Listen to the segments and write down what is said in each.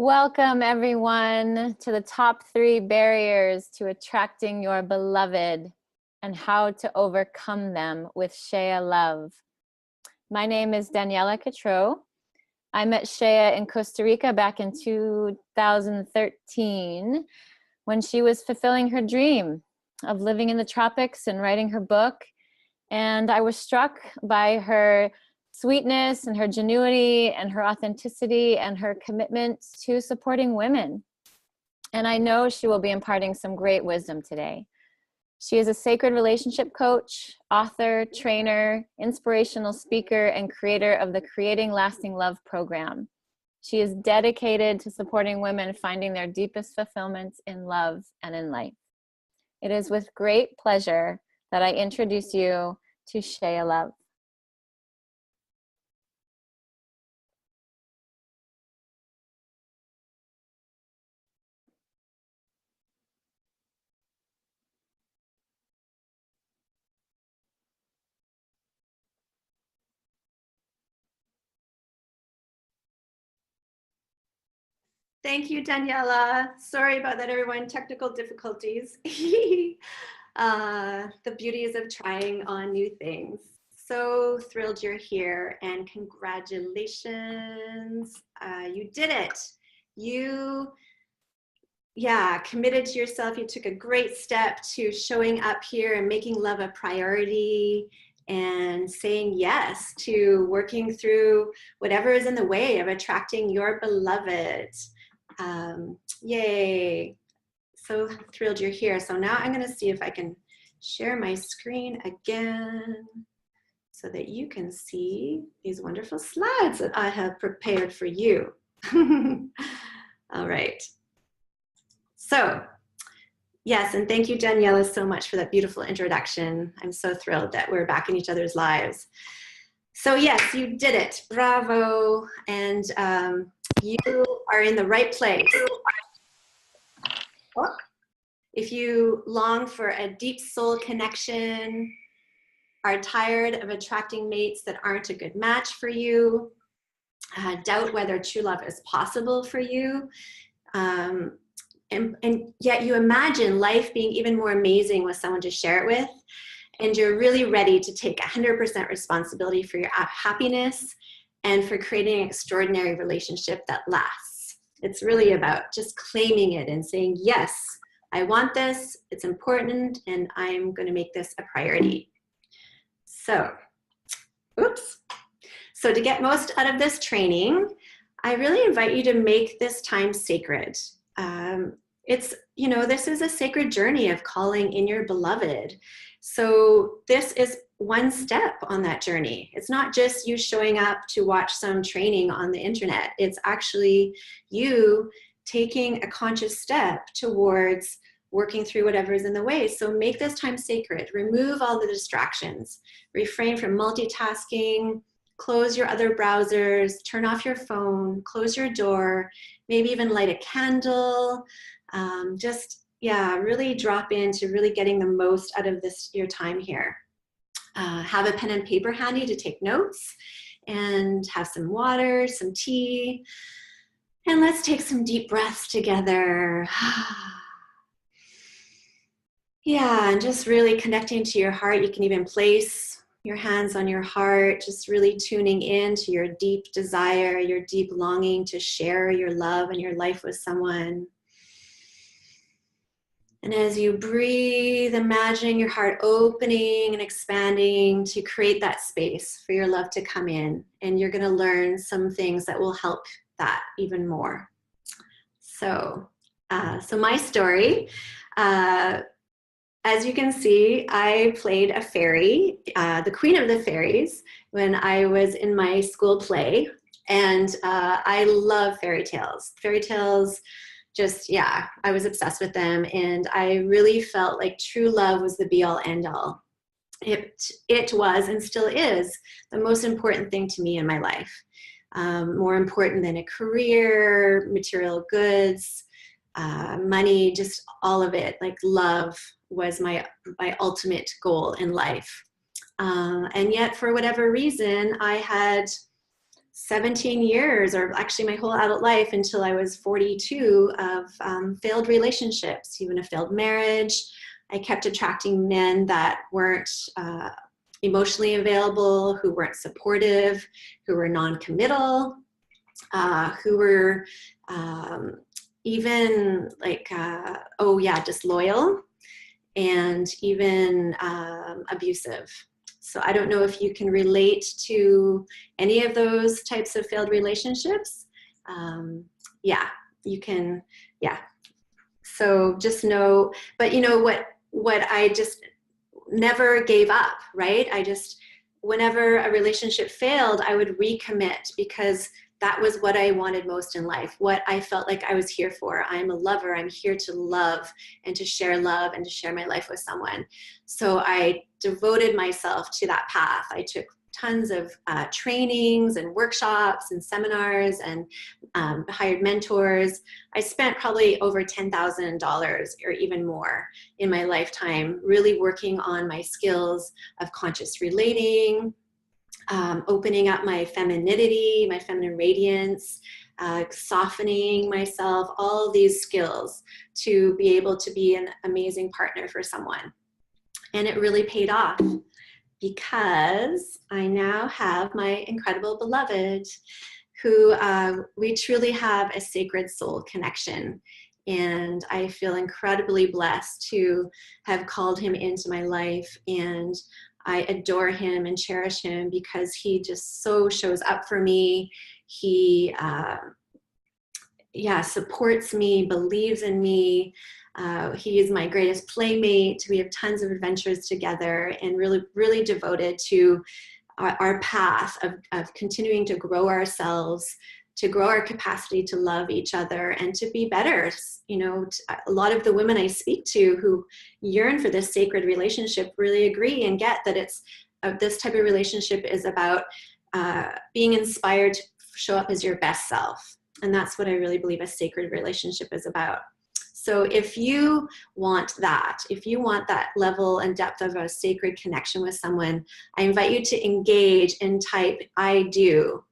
Welcome, everyone, to the top 3 barriers to attracting your beloved and how to overcome them with Shaeah Love. My name is Daniela Catrot. I met Shaeah in Costa Rica back in 2013 when she was fulfilling her dream of living in the tropics and writing her book. And I was struck by her sweetness and her genuity and her authenticity and her commitment to supporting women. And I know she will be imparting some great wisdom today. She is a sacred relationship coach, author, trainer, inspirational speaker, and creator of the Creating Lasting Love program. She is dedicated to supporting women finding their deepest fulfillment in love and in life. It is with great pleasure that I introduce you to Shaeah Love. Thank you, Daniela. Sorry about that, everyone. Technical difficulties. The beauties of trying on new things. So thrilled you're here, and congratulations. You did it. You, committed to yourself. You took a great step to showing up here and making love a priority and saying yes to working through whatever is in the way of attracting your beloved. Yay. So thrilled you're here. So now I'm going to see if I can share my screen again so that you can see these wonderful slides that I have prepared for you. All right. So yes, and thank you, Daniela, so much for that beautiful introduction. I'm so thrilled that we're back in each other's lives. So yes, you did it. Bravo. And you are in the right place. If you long for a deep soul connection, are tired of attracting mates that aren't a good match for you, doubt whether true love is possible for you, and yet you imagine life being even more amazing with someone to share it with, and you're really ready to take 100% responsibility for your happiness and for creating an extraordinary relationship that lasts. It's really about just claiming it and saying, yes, I want this, it's important, and I'm going to make this a priority. So, So to get most out of this training, I really invite you to make this time sacred. This is a sacred journey of calling in your beloved. So this is one step on that journey. It's not just you showing up to watch some training on the internet. It's actually you taking a conscious step towards working through whatever is in the way. So make this time sacred. Remove all the distractions. Refrain from multitasking. Close your other browsers. Turn off your phone. Close your door. Maybe even light a candle. Really drop into really getting the most out of your time here. Have a pen and paper handy to take notes, and have some water, some tea, and let's take some deep breaths together. And just really connecting to your heart. You can even place your hands on your heart, just really tuning in to your deep desire, your deep longing to share your love and your life with someone. And as you breathe, imagining your heart opening and expanding to create that space for your love to come in. And you're going to learn some things that will help that even more. So my story, as you can see, I played a fairy, the queen of the fairies, when I was in my school play. And I love fairy tales. Fairy tales, I was obsessed with them, and I really felt like true love was the be-all, end-all. It was and still is the most important thing to me in my life. More important than a career, material goods, money, just all of it. Like, love was my ultimate goal in life. And yet, for whatever reason, I had 17 years, or actually my whole adult life until I was 42, of failed relationships, even a failed marriage. I kept attracting men that weren't emotionally available, who weren't supportive, who were non-committal, who were even like, disloyal, and even abusive. So I don't know if you can relate to any of those types of failed relationships. You can, yeah. So just know, but you know what I just never gave up, right? Whenever a relationship failed, I would recommit, because that was what I wanted most in life, what I felt like I was here for. I'm a lover. I'm here to love and to share love and to share my life with someone. So I devoted myself to that path. I took tons of trainings and workshops and seminars, and hired mentors. I spent probably over $10,000 or even more in my lifetime really working on my skills of conscious relating, opening up my femininity, my feminine radiance, softening myself, all of these skills to be able to be an amazing partner for someone. And it really paid off, because I now have my incredible beloved, who we truly have a sacred soul connection. And I feel incredibly blessed to have called him into my life, and I adore him and cherish him because he just so shows up for me. He supports me, believes in me. He is my greatest playmate. We have tons of adventures together, and really, really devoted to our path of continuing to grow ourselves, to grow our capacity to love each other and to be better. You know, a lot of the women I speak to who yearn for this sacred relationship really agree and get that this type of relationship is about being inspired to show up as your best self. And that's what I really believe a sacred relationship is about. So if you want that, level and depth of a sacred connection with someone, I invite you to engage and type "I do"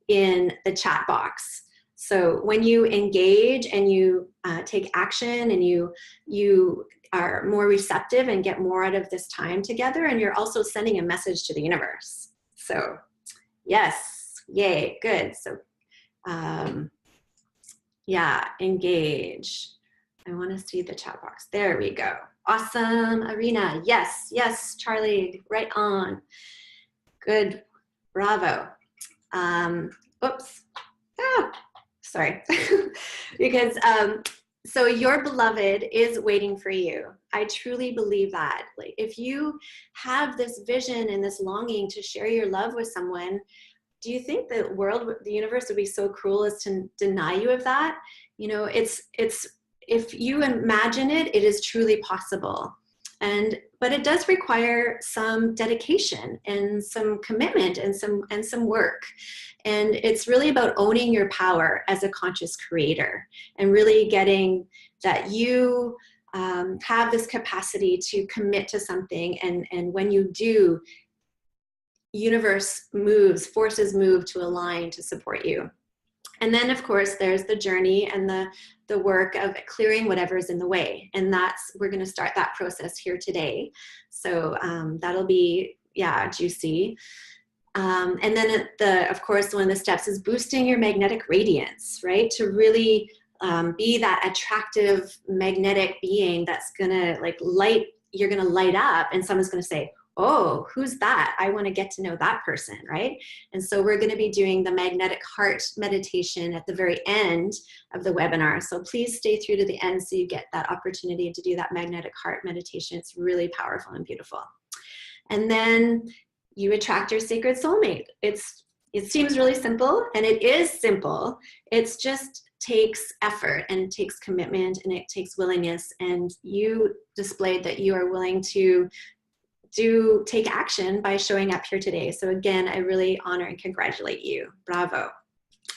in the chat box. So when you engage and you take action, and you are more receptive and get more out of this time together, and you're also sending a message to the universe. So yes, yay, good. So engage. I want to see the chat box. There we go. Awesome, Arena. Yes, yes, Charlie, right on. Good, bravo. Sorry. Because so your beloved is waiting for you. I truly believe that. Like, if you have this vision and this longing to share your love with someone, do you think the universe would be so cruel as to deny you of that? You know, it's if you imagine it, it is truly possible. But it does require some dedication and some commitment and some work. And it's really about owning your power as a conscious creator, and really getting that you have this capacity to commit to something. And when you do, forces move to align to support you. And then, of course, there's the journey and the work of clearing whatever's in the way. And we're going to start that process here today. So that'll be, juicy. And then, of course, one of the steps is boosting your magnetic radiance, right? To really be that attractive magnetic being that's going to you're going to light up, and someone's going to say, oh, who's that? I want to get to know that person, right? And so we're going to be doing the magnetic heart meditation at the very end of the webinar. So please stay through to the end so you get that opportunity to do that magnetic heart meditation. It's really powerful and beautiful. And then you attract your sacred soulmate. It seems really simple, and it is simple. It's just takes effort, and it takes commitment, and it takes willingness. And you displayed that you are willing to take action by showing up here today. So again, I really honor and congratulate you. Bravo.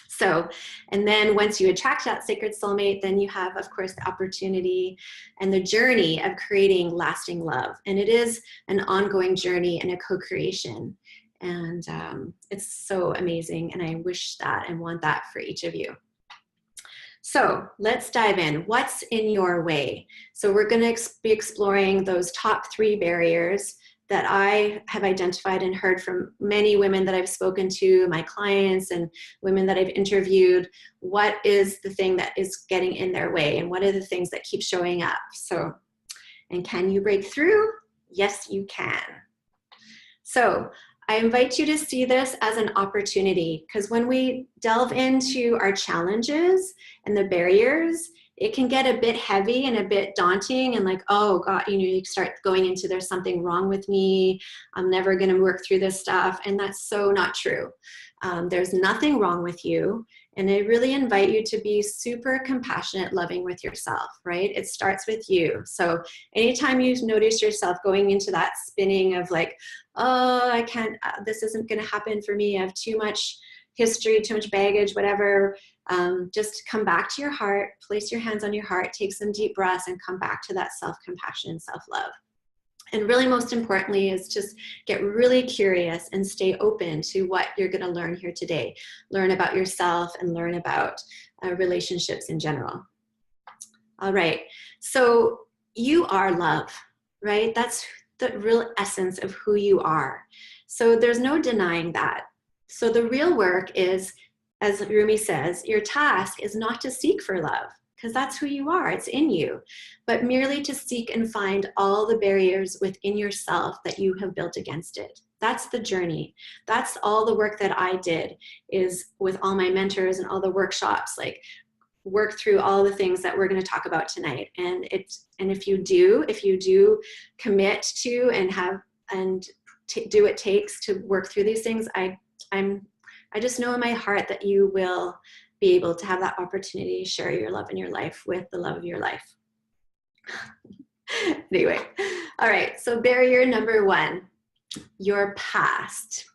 So, and then once you attract that sacred soulmate, then you have, of course, the opportunity and the journey of creating lasting love. And it is an ongoing journey and a co-creation. And it's so amazing. And I wish that and want that for each of you. So let's dive in. What's in your way? So we're going to be exploring those top 3 barriers that I have identified and heard from many women that I've spoken to, my clients and women that I've interviewed. What is the thing that is getting in their way, and what are the things that keep showing up? So, and can you break through? Yes, you can. So I invite you to see this as an opportunity, because when we delve into our challenges and the barriers, it can get a bit heavy and a bit daunting and like, oh God, you start going into there's something wrong with me. I'm never going to work through this stuff. And that's so not true. There's nothing wrong with you. And I really invite you to be super compassionate, loving with yourself, right? It starts with you. So anytime you notice yourself going into that spinning of like, oh, I can't, this isn't going to happen for me. I have too much history, too much baggage, whatever. Just come back to your heart, place your hands on your heart, take some deep breaths, and come back to that self-compassion and self-love. And really, most importantly, is just get really curious and stay open to what you're going to learn here today. Learn about yourself and learn about relationships in general. All right. So you are love, right? That's the real essence of who you are. So there's no denying that. So the real work is, as Rumi says, your task is not to seek for love, because that's who you are, it's in you, but merely to seek and find all the barriers within yourself that you have built against it. That's the journey. That's all the work that I did, is with all my mentors and all the workshops, like work through all the things that we're going to talk about tonight. And if you do commit to and have and do what it takes to work through these things, I just know in my heart that you will be able to have that opportunity to share your love in your life with the love of your life. Anyway, all right, so barrier number 1, your past,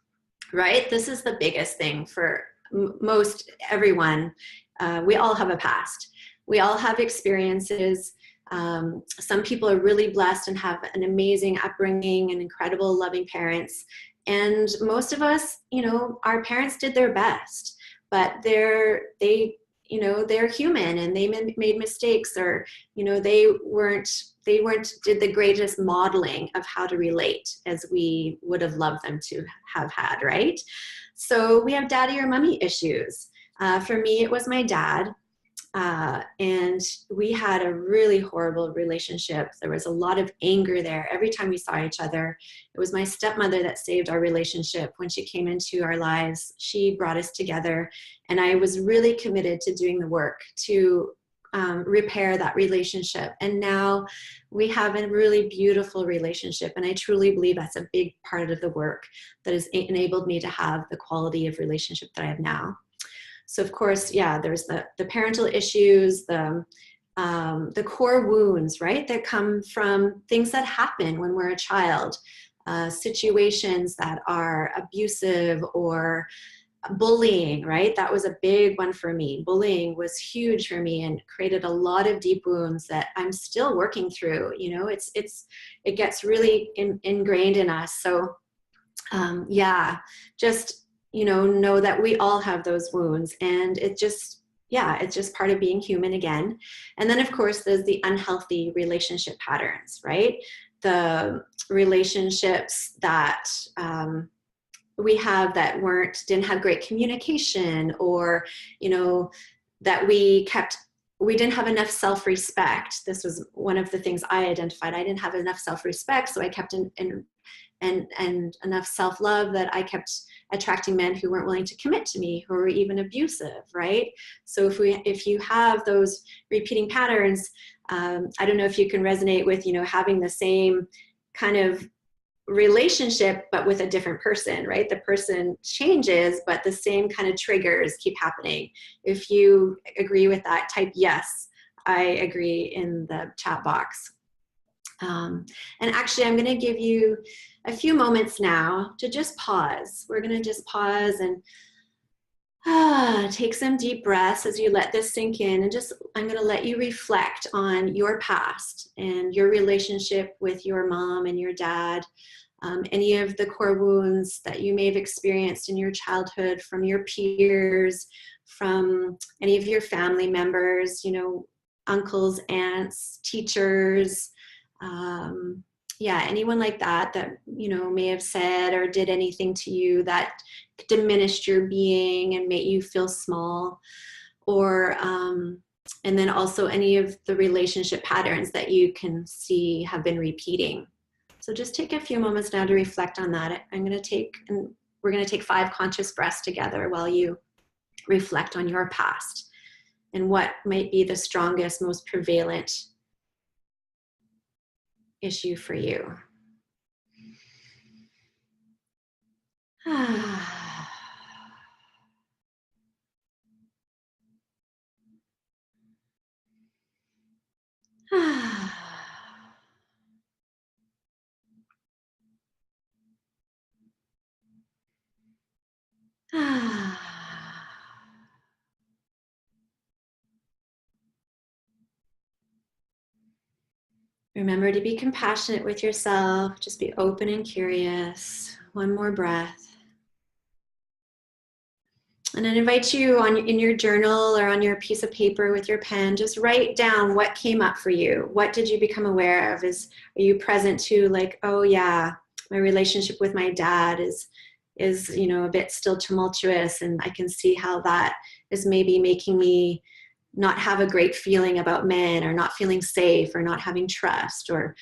right? This is the biggest thing for most everyone. We all have a past. We all have experiences. Some people are really blessed and have an amazing upbringing and incredible loving parents. And most of us, our parents did their best, but they're human and they made mistakes, or, they did the greatest modeling of how to relate as we would have loved them to have had, right? So we have daddy or mommy issues. For me, it was my dad. And we had a really horrible relationship. There was a lot of anger there every time we saw each other. It was my stepmother that saved our relationship. When she came into our lives, she brought us together, and I was really committed to doing the work to repair that relationship. And now we have a really beautiful relationship, and I truly believe that's a big part of the work that has enabled me to have the quality of relationship that I have now. So of course, yeah, there's the parental issues, the core wounds, right, that come from things that happen when we're a child, situations that are abusive or bullying, right? That was a big one for me. Bullying was huge for me and created a lot of deep wounds that I'm still working through. It gets really ingrained in us. So yeah, just know that we all have those wounds, and it's just part of being human again. And then of course there's the unhealthy relationship patterns, right? The relationships that we have that didn't have great communication, or that we didn't have enough self-respect. This was one of the things I identified. I didn't have enough self-respect, so I kept and enough self-love that I kept attracting men who weren't willing to commit to me, who were even abusive, right? So if you have those repeating patterns, I don't know if you can resonate with, having the same kind of relationship, but with a different person, right? The person changes, but the same kind of triggers keep happening. If you agree with that, type yes, I agree in the chat box. And actually, I'm going to give you a few moments now to just pause. We're going to just pause and take some deep breaths as you let this sink in, and I'm going to let you reflect on your past and your relationship with your mom and your dad. any of the core wounds that you may have experienced in your childhood from your peers, from any of your family members, you know, uncles, aunts, teachers, yeah, anyone like that that, you know, may have said or did anything to you that diminished your being and made you feel small, or and then also any of the relationship patterns that you can see have been repeating. So just take a few moments now to reflect on that. I'm going to take, and we're going to take 5 conscious breaths together while you reflect on your past and what might be the strongest, most prevalent issue for you. Remember to be compassionate with yourself. Just be open and curious. One more breath. And I invite you in your journal or on your piece of paper with your pen, just write down what came up for you. What did you become aware of? Are you present to, like, oh yeah, my relationship with my dad is you know, a bit still tumultuous, and I can see how that is maybe making me not have a great feeling about men, or not feeling safe, or not having trust, or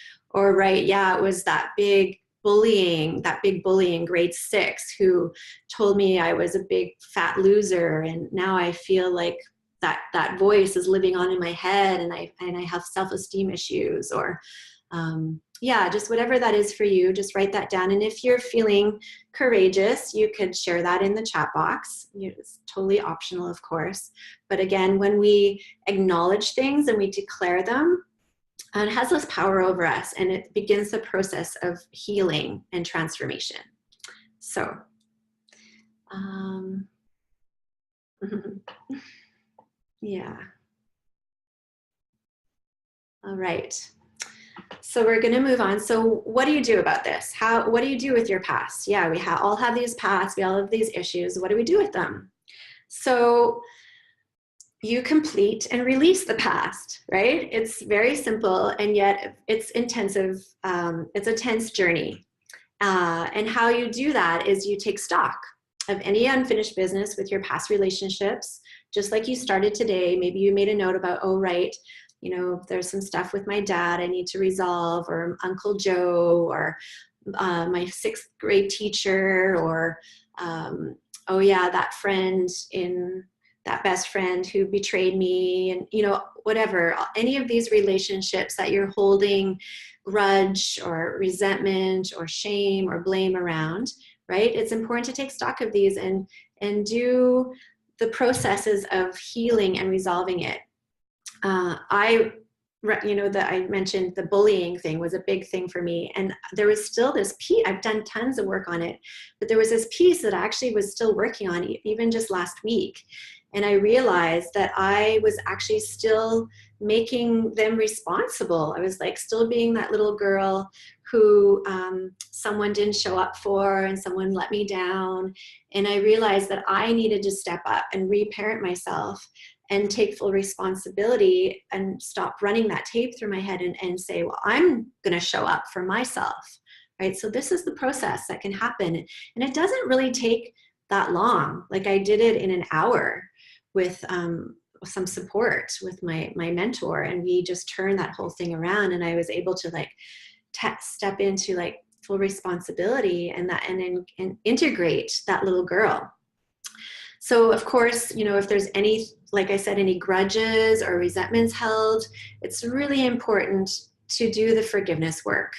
right, yeah, it was that big bully in grade 6 who told me I was a big fat loser, and now I feel like that voice is living on in my head, and I have self-esteem issues, or yeah, just whatever that is for you, just write that down. And if you're feeling courageous, you could share that in the chat box. It's totally optional, of course. But again, when we acknowledge things and we declare them, it has less power over us, and it begins the process of healing and transformation. So, yeah. All right. So we're going to move on. So what do you do about this? What do you do with your past? Yeah, we all have these pasts. We all have these issues. What do we do with them? So you complete and release the past, right? It's very simple, and yet it's intensive. It's a tense journey. And how you do that is you take stock of any unfinished business with your past relationships, just like you started today. Maybe you made a note about, oh, right, you know, there's some stuff with my dad I need to resolve, or Uncle Joe, or my 6th grade teacher, or oh yeah, that best friend who betrayed me, and you know, whatever, any of these relationships that you're holding grudge or resentment or shame or blame around, right? It's important to take stock of these and do the processes of healing and resolving it. You know, that I mentioned, the bullying thing was a big thing for me. And there was still this piece, I've done tons of work on it, but there was this piece that I actually was still working on even just last week. And I realized that I was actually still making them responsible. I was like still being that little girl who someone didn't show up for, and someone let me down. And I realized that I needed to step up and reparent myself and take full responsibility, and stop running that tape through my head, and say, well, I'm going to show up for myself, right? So this is the process that can happen. And it doesn't really take that long. Like, I did it in an hour with some support with my mentor, and we just turned that whole thing around, and I was able to like step into like full responsibility and integrate that little girl. So of course, you know, if there's any, like I said, any grudges or resentments held, it's really important to do the forgiveness work.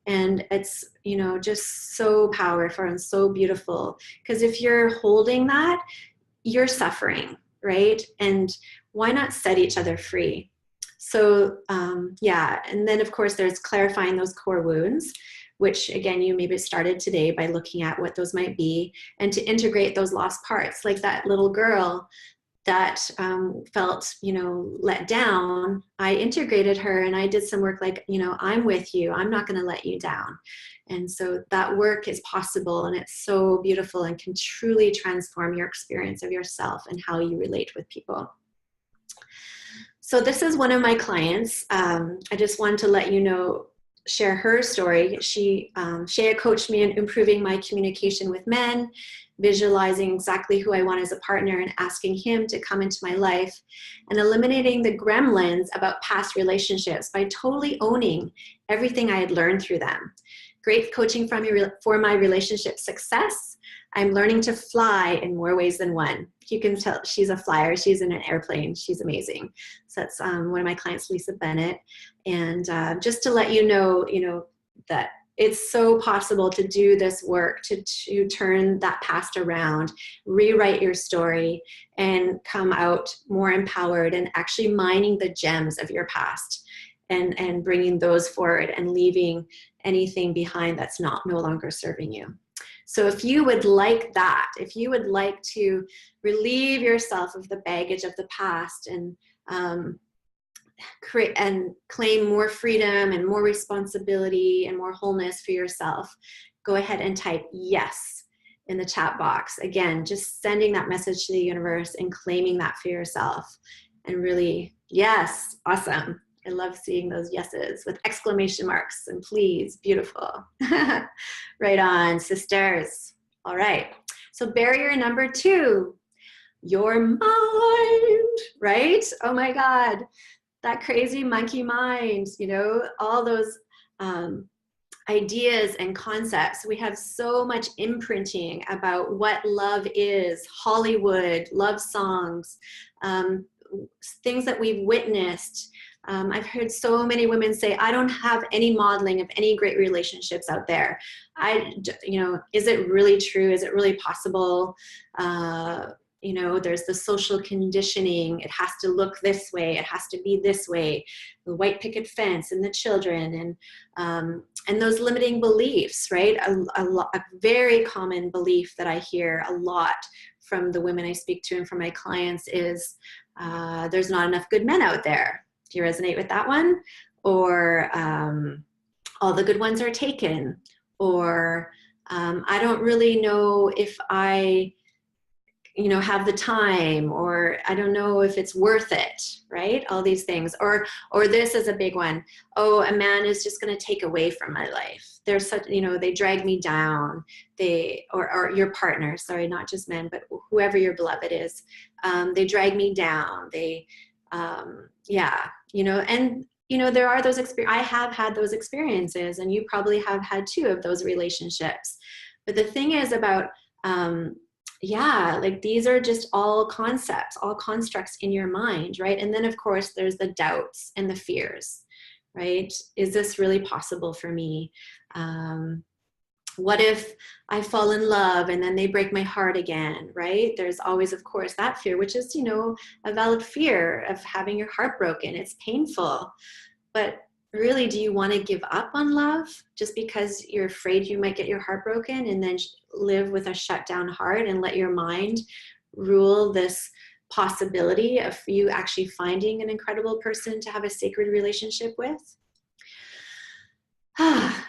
And it's, you know, just so powerful and so beautiful, because if you're holding that, you're suffering, right? And why not set each other free? So yeah, and then of course there's clarifying those core wounds, which again, you maybe started today by looking at what those might be, and to integrate those lost parts, like that little girl that felt, you know, let down. I integrated her, and I did some work like, you know, I'm with you. I'm not going to let you down. And so that work is possible, and it's so beautiful and can truly transform your experience of yourself and how you relate with people. So this is one of my clients. I just wanted to let you know, share her story. Shaeah coached me in improving my communication with men, visualizing exactly who I want as a partner and asking him to come into my life, and eliminating the gremlins about past relationships by totally owning everything I had learned through them. Great coaching for my relationship success. I'm learning to fly in more ways than one. You can tell she's a flyer. She's in an airplane. She's amazing. So that's one of my clients, Lisa Bennett. And just to let you know, that it's so possible to do this work, to turn that past around, rewrite your story, and come out more empowered and actually mining the gems of your past and bringing those forward and leaving anything behind that's no longer serving you. So if you would like that, if you would like to relieve yourself of the baggage of the past and create and claim more freedom and more responsibility and more wholeness for yourself, go ahead and type yes in the chat box. Again, just sending that message to the universe and claiming that for yourself. And really, yes, awesome. I love seeing those yeses with exclamation marks and please, beautiful. Right on, sisters. All right. So barrier number 2, your mind, right? Oh my God, that crazy monkey mind, all those ideas and concepts. We have so much imprinting about what love is, Hollywood, love songs, things that we've witnessed. I've heard so many women say, I don't have any modeling of any great relationships out there. Is it really true? Is it really possible? There's the social conditioning. It has to look this way. It has to be this way. The white picket fence and the children and those limiting beliefs, right? A very common belief that I hear a lot from the women I speak to and from my clients is there's not enough good men out there. Do you resonate with that one? Or all the good ones are taken. Or I don't really know if I have the time, or I don't know if it's worth it, right? All these things. Or this is a big one. Oh, a man is just going to take away from my life. They're such, they drag me down. Or your partner, sorry, not just men, but whoever your beloved is. They drag me down. There are those I have had those experiences, and you probably have had too, of those relationships. But the thing is about, these are just all concepts, all constructs in your mind, right? And then of course there's the doubts and the fears, right? Is this really possible for me? What if I fall in love and then they break my heart again, right? There's always, of course, that fear, which is, a valid fear of having your heart broken. It's painful. But really, do you want to give up on love just because you're afraid you might get your heart broken and then live with a shut down heart and let your mind rule this possibility of you actually finding an incredible person to have a sacred relationship with?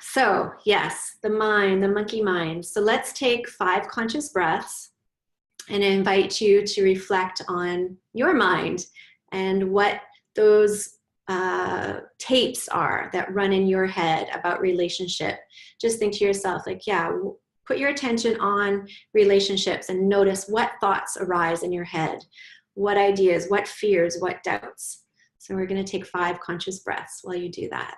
So yes, the mind, the monkey mind. So let's take 5 conscious breaths and invite you to reflect on your mind and what those tapes are that run in your head about relationship. Just think to yourself, put your attention on relationships and notice what thoughts arise in your head, what ideas, what fears, what doubts. So we're going to take 5 conscious breaths while you do that.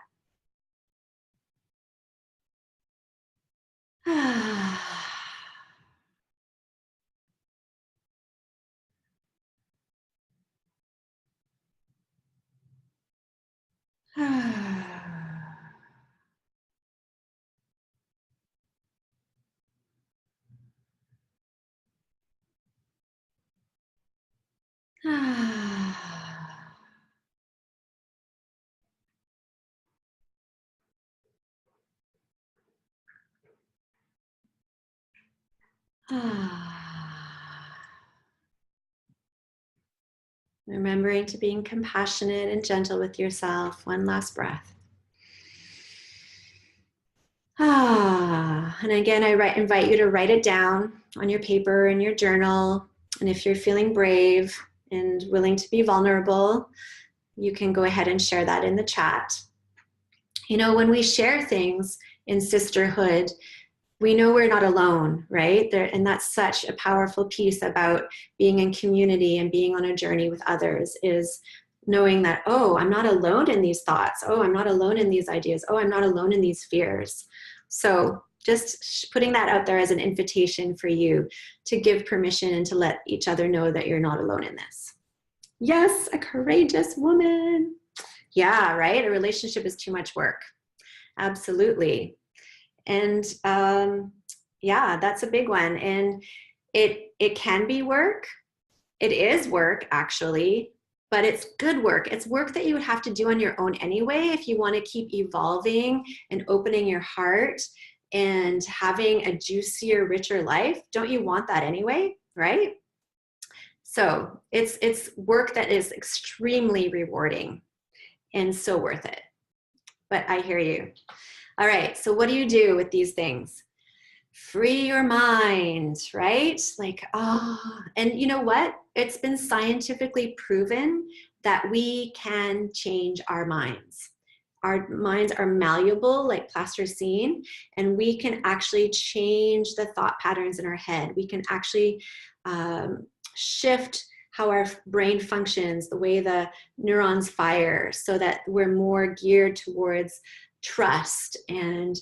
Remembering to being compassionate and gentle with yourself. One last breath. And again, I invite you to write it down on your paper in your journal. And if you're feeling brave and willing to be vulnerable, you can go ahead and share that in the chat. You know, when we share things in sisterhood, we know we're not alone, right? And that's such a powerful piece about being in community and being on a journey with others, is knowing that, oh, I'm not alone in these thoughts. Oh, I'm not alone in these ideas. Oh, I'm not alone in these fears. So just putting that out there as an invitation for you to give permission and to let each other know that you're not alone in this. Yes, a courageous woman. Yeah, right? A relationship is too much work. Absolutely. And yeah, that's a big one. And it can be work. It is work, actually, but it's good work. It's work that you would have to do on your own anyway if you want to keep evolving and opening your heart and having a juicier, richer life. Don't you want that anyway, right? So it's work that is extremely rewarding and so worth it. But I hear you. All right, so what do you do with these things? Free your mind, right? Like, and you know what? It's been scientifically proven that we can change our minds. Our minds are malleable like plasticine, and we can actually change the thought patterns in our head. We can actually shift how our brain functions, the way the neurons fire, so that we're more geared towards trust and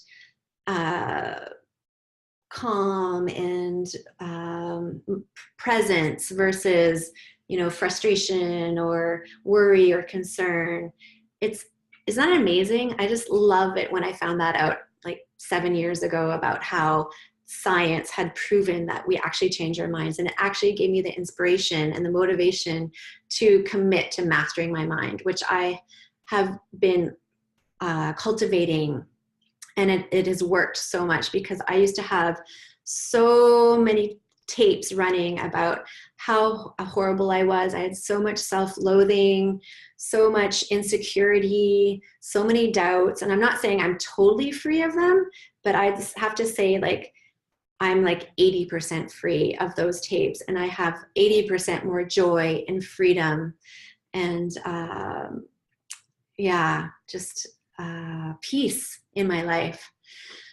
calm and presence versus, you know, frustration or worry or concern. Isn't that amazing? I just love it when I found that out like 7 years ago, about how science had proven that we actually change our minds. And it actually gave me the inspiration and the motivation to commit to mastering my mind, which I have been cultivating. And it has worked so much, because I used to have so many tapes running about how horrible I was. I had so much self-loathing, so much insecurity, so many doubts. And I'm not saying I'm totally free of them, but I just have to say, like, I'm like 80% free of those tapes, and I have 80% more joy and freedom and yeah, just peace in my life.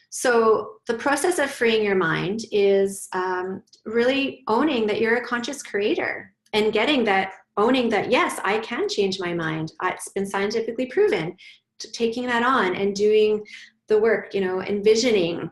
So the process of freeing your mind is really owning that you're a conscious creator, and owning that, yes, I can change my mind. It's been scientifically proven. Taking that on and doing the work, you know, envisioning,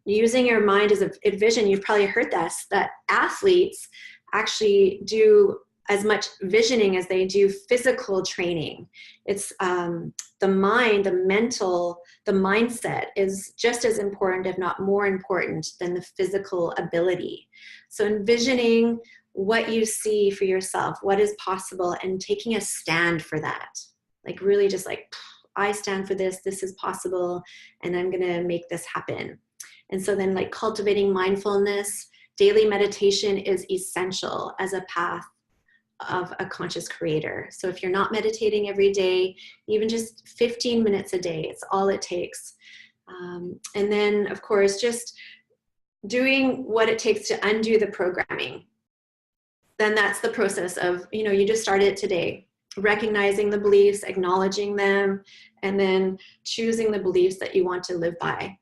using your mind as a vision. You've probably heard this, that athletes actually do as much visioning as they do physical training. It's the mind, the mental, the mindset is just as important, if not more important, than the physical ability. So envisioning what you see for yourself, what is possible, and taking a stand for that. Like really just like, I stand for this, this is possible, and I'm gonna make this happen. And so then like cultivating mindfulness, daily meditation is essential as a path of a conscious creator. So if you're not meditating every day, even just 15 minutes a day, it's all it takes. And then of course, just doing what it takes to undo the programming. Then that's the process of, you know, you just started today, recognizing the beliefs, acknowledging them, and then choosing the beliefs that you want to live by.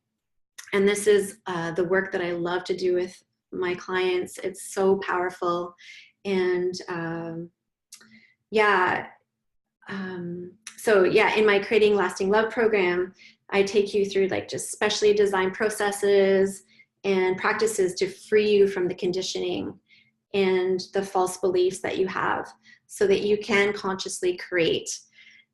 And this is the work that I love to do with my clients. It's so powerful. And so in my Creating Lasting Love program, I take you through like just specially designed processes and practices to free you from the conditioning and the false beliefs that you have, so that you can consciously create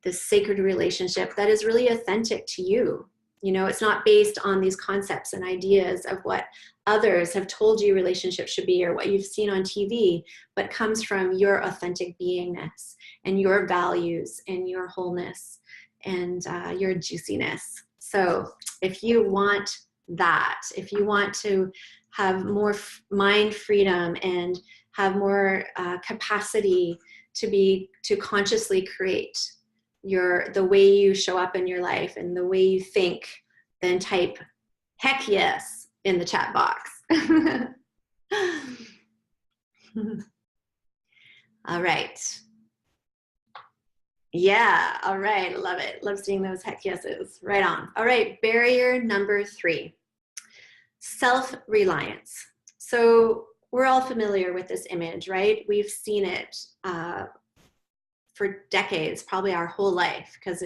this sacred relationship that is really authentic to you. You know, it's not based on these concepts and ideas of what others have told you relationships should be or what you've seen on TV, but comes from your authentic beingness and your values and your wholeness and your juiciness. So if you want that, if you want to have more mind freedom and have more capacity to consciously create the way you show up in your life and the way you think then type heck yes in the chat box. All right. Yeah, all right, love it. Love seeing those heck yeses. Right on. All right, barrier number 3, self-reliance. So we're all familiar with this image, right? We've seen it for decades, probably our whole life, because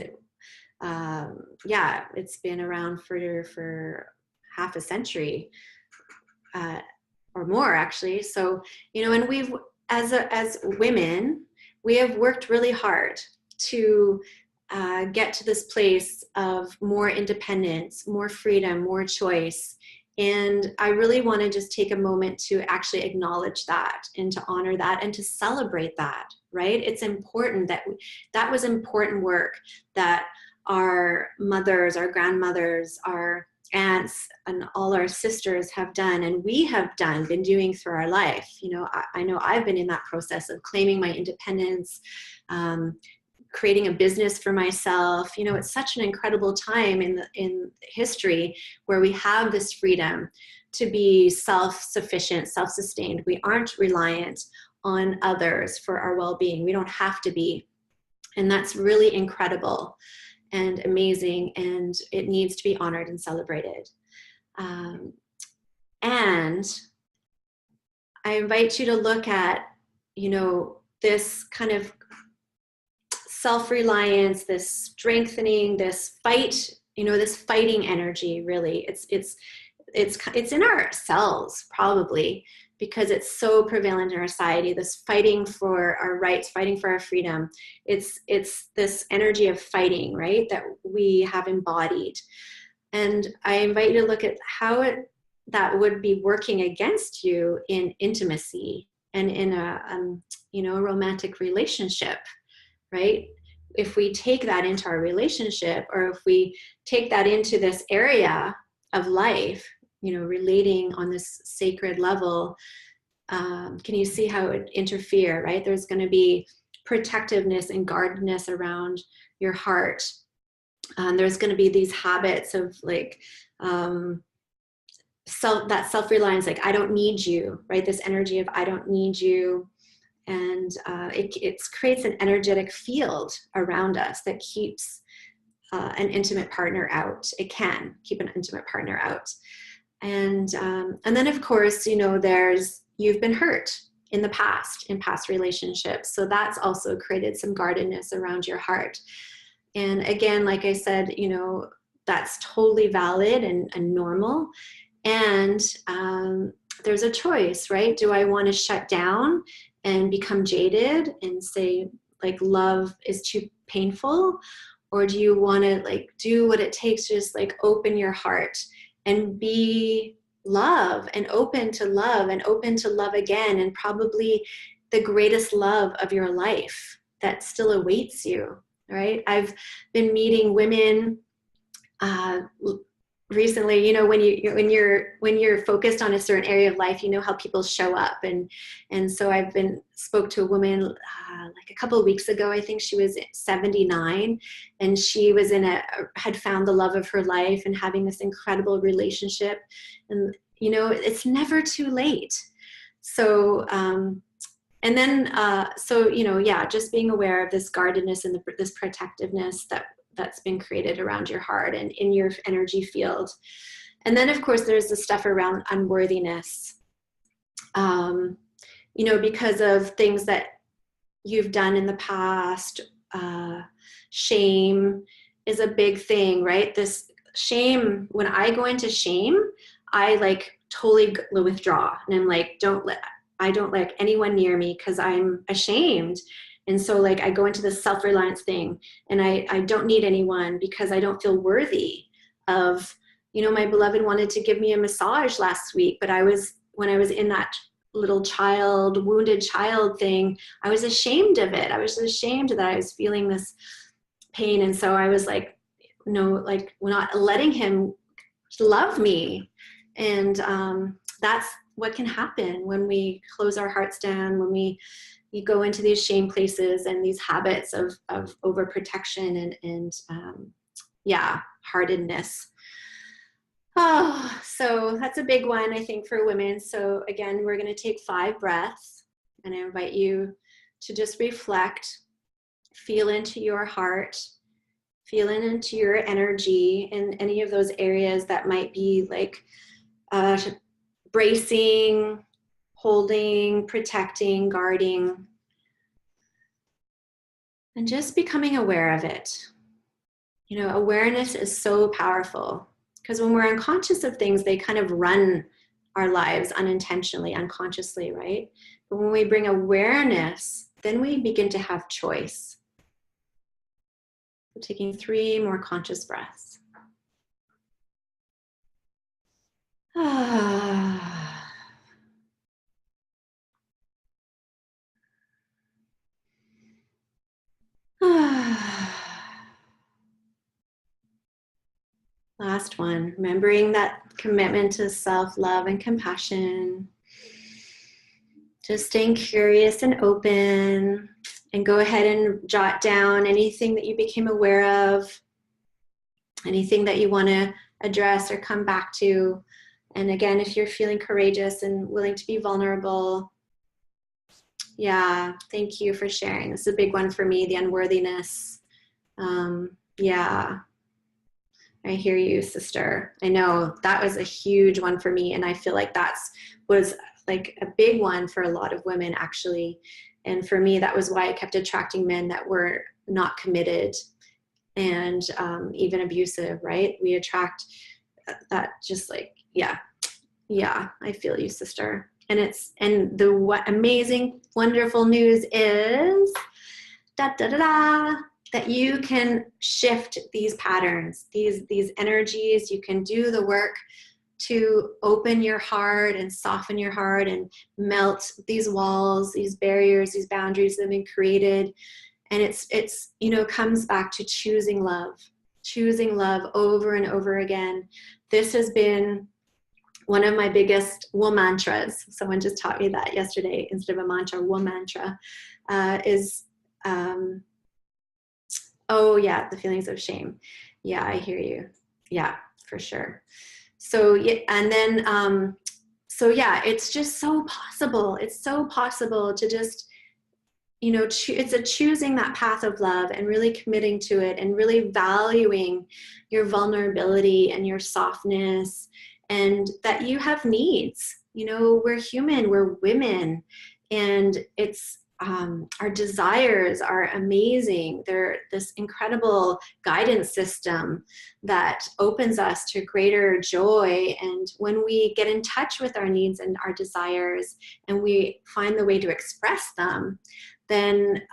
it's been around for half a century or more, actually. So, and we've, as women, we have worked really hard to get to this place of more independence, more freedom, more choice. And I really want to just take a moment to actually acknowledge that and to honor that and to celebrate that, right? It's important that was important work that our mothers, our grandmothers, our aunts, and all our sisters have done, and we have been doing through our life. I know I've been in that process of claiming my independence, creating a business for myself. It's such an incredible time in history where we have this freedom to be self-sufficient, self-sustained. We aren't reliant on others for our well-being. We don't have to be. And that's really incredible and amazing, and it needs to be honored and celebrated. And I invite you to look at, this kind of self-reliance, this strengthening, this fight, this fighting energy. Really, it's in our cells, probably, because it's so prevalent in our society, this fighting for our rights, fighting for our freedom. It's this energy of fighting, right, that we have embodied. And I invite you to look at how that would be working against you in intimacy and in a romantic relationship, right? If we take that into our relationship, or if we take that into this area of life, relating on this sacred level, can you see how it would interfere, right? There's going to be protectiveness and guardedness around your heart. There's going to be these habits of self-reliance, like I don't need you, right? This energy of I don't need you. And it creates an energetic field around us that keeps an intimate partner out. It can keep an intimate partner out. And then, of course, you've been hurt in the past, in past relationships. So that's also created some guardedness around your heart. And again, like I said, that's totally valid and normal. And there's a choice, right? Do I want to shut down and become jaded and say, love is too painful? Or do you want to do what it takes to just open your heart and be love and open to love again, and probably the greatest love of your life that still awaits you, right? I've been meeting women recently, when you're focused on a certain area of life, how people show up. And so I've spoke to a woman a couple of weeks ago. I think she was 79, and she was had found the love of her life and having this incredible relationship. And it's never too late. So just being aware of this guardedness and this protectiveness that's been created around your heart and in your energy field. And then, of course, there's the stuff around unworthiness, because of things that you've done in the past. Shame is a big thing, right? This shame, when I go into shame, I totally withdraw, and I'm I don't like anyone near me because I'm ashamed. And so I go into this self-reliance thing, and I don't need anyone because I don't feel worthy of, my beloved wanted to give me a massage last week, but when I was in that little wounded child thing, I was ashamed of it. I was ashamed that I was feeling this pain. And so I was not letting him love me. And that's what can happen when we close our hearts down, when you go into these shame places and these habits of overprotection and heartedness. Oh, so that's a big one, I think, for women. So again, we're going to take 5 breaths, and I invite you to just reflect, feel into your heart, feel into your energy in any of those areas that might be like bracing, holding, protecting, guarding, and just becoming aware of it. You know, awareness is so powerful, because when we're unconscious of things, they kind of run our lives unintentionally, unconsciously, right? But when we bring awareness, then we begin to have choice. So taking 3 more conscious breaths. Last one, remembering that commitment to self-love and compassion. Just staying curious and open, and go ahead and jot down anything that you became aware of, anything that you want to address or come back to. And again, if you're feeling courageous and willing to be vulnerable, yeah, thank you for sharing. This is a big one for me, the unworthiness. Yeah, I hear you, sister. I know that was a huge one for me, and I feel like was like a big one for a lot of women, actually. And for me, that was why I kept attracting men that were not committed and even abusive, right? We attract that, just like, yeah, I feel you, sister. And the amazing, wonderful news is that you can shift these patterns, these energies. You can do the work to open your heart and soften your heart and melt these walls, these barriers, these boundaries that have been created. And it's you know, comes back to choosing love over and over again. This has been one of my biggest wool mantras. Someone just taught me that yesterday. Instead of a mantra, wool mantra is oh yeah, the feelings of shame. Yeah, I hear you. Yeah, for sure. So yeah, and then so yeah, it's just so possible. It's so possible to just, you know, it's a choosing that path of love and really committing to it and really valuing your vulnerability and your softness, and that you have needs. You know, we're human, we're women, and it's our desires are amazing. They're this incredible guidance system that opens us to greater joy. And when we get in touch with our needs and our desires, and we find the way to express them, then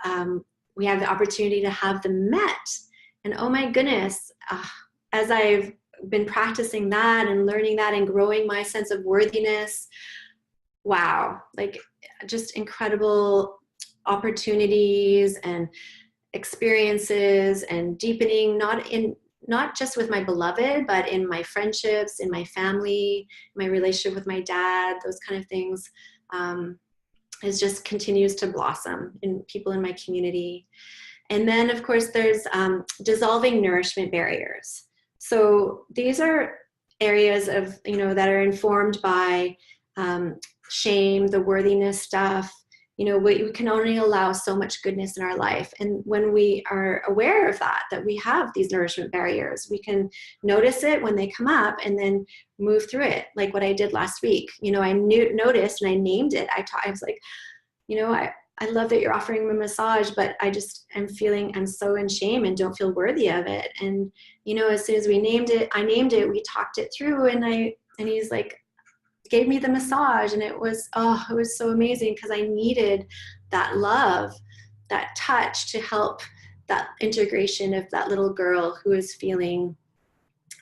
we have the opportunity to have them met. And oh my goodness, as I've been practicing that and learning that and growing my sense of worthiness, wow, like just incredible opportunities and experiences and deepening, not just with my beloved, but in my friendships, in my family, my relationship with my dad, those kind of things. Is just continues to blossom in people in my community. And then of course there's dissolving nourishment barriers. So these are areas of, you know, that are informed by shame, the worthiness stuff. You know, we can only allow so much goodness in our life. And when we are aware of that we have these nourishment barriers, we can notice it when they come up and then move through it. Like what I did last week, you know, I noticed and I named it. I was like, you know, I love that you're offering me a massage, but I'm so in shame and don't feel worthy of it. And, you know, as soon as I named it, we talked it through, and he's like, gave me the massage, and it was so amazing, because I needed that love, that touch to help that integration of that little girl who is feeling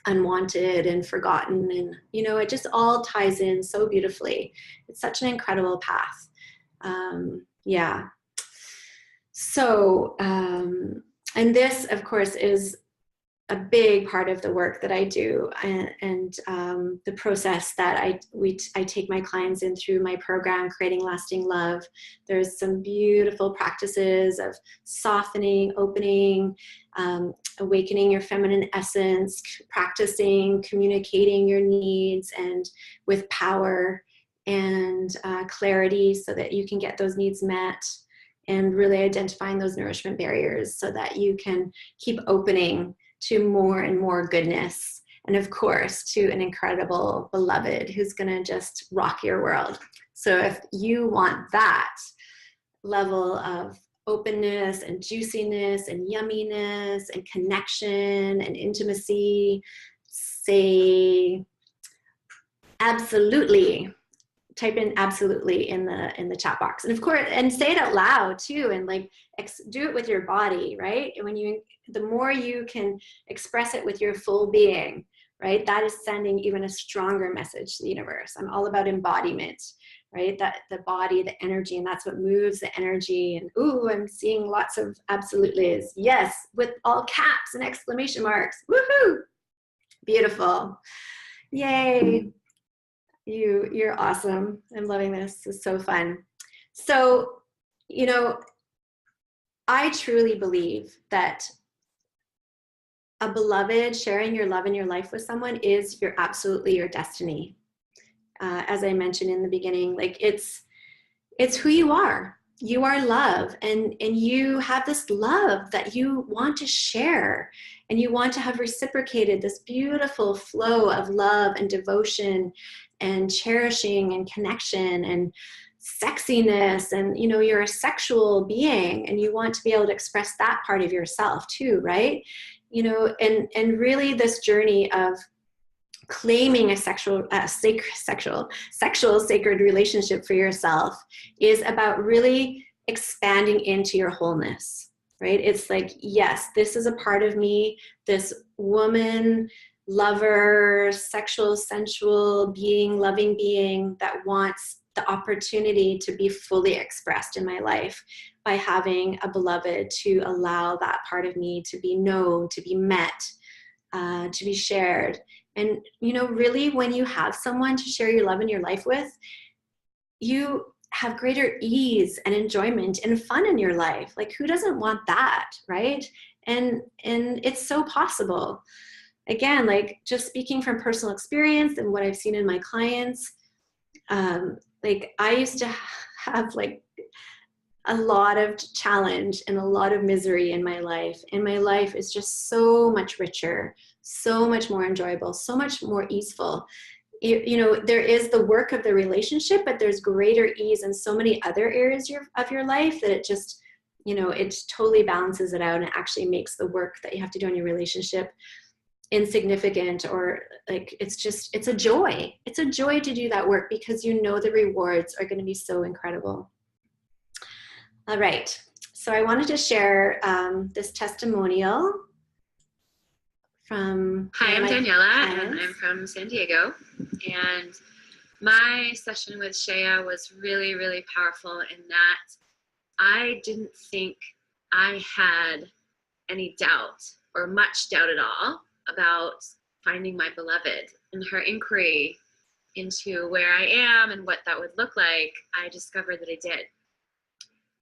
unwanted and forgotten. And, you know, it just all ties in so beautifully. It's such an incredible path. Yeah. So, and this, of course, is a big part of the work that I do, and the process that I take my clients in through my program, Creating Lasting Love. There's some beautiful practices of softening, opening, awakening your feminine essence, practicing communicating your needs and with power and clarity, so that you can get those needs met, and really identifying those nourishment barriers so that you can keep opening to more and more goodness. And of course, to an incredible beloved who's going to just rock your world. So if you want that level of openness and juiciness and yumminess and connection and intimacy, say absolutely. Type in absolutely in the chat box, and of course, and say it out loud too, and like do it with your body, right? And the more you can express it with your full being, right, that is sending even a stronger message to the universe. I'm all about embodiment, right? That the body, the energy, and that's what moves the energy. And ooh, I'm seeing lots of absolutely's, yes, with all caps and exclamation marks. Woohoo! Beautiful. Yay. You're awesome. I'm loving this. It's so fun. So, you know, I truly believe that a beloved, sharing your love and your life with someone is absolutely your destiny. As I mentioned in the beginning, like it's who you are. You are love, and you have this love that you want to share, and you want to have reciprocated this beautiful flow of love and devotion and cherishing and connection and sexiness. And you know, you're a sexual being, and you want to be able to express that part of yourself too, right? You know, and really this journey of claiming a sexual sacred relationship for yourself is about really expanding into your wholeness, right? It's like, yes, this is a part of me, this woman, lover, sexual, sensual being, loving being that wants the opportunity to be fully expressed in my life by having a beloved to allow that part of me to be known, to be met, to be shared. And, you know, really when you have someone to share your love and your life with, you have greater ease and enjoyment and fun in your life. Like, who doesn't want that, right? And it's so possible. Again, like just speaking from personal experience and what I've seen in my clients, like I used to have like a lot of challenge and a lot of misery in my life. And my life is just so much richer, so much more enjoyable, so much more easeful. You know, there is the work of the relationship, but there's greater ease in so many other areas of your life that it just, you know, it totally balances it out and actually makes the work that you have to do in your relationship insignificant, or like, it's a joy. It's a joy to do that work because you know the rewards are going to be so incredible. All right, so I wanted to share this testimonial from... Hi, I'm Daniela, and I'm from San Diego. And my session with Shaeah was really, really powerful in that I didn't think I had any doubt or much doubt at all about finding my beloved. In her inquiry into where I am and what that would look like, I discovered that I did.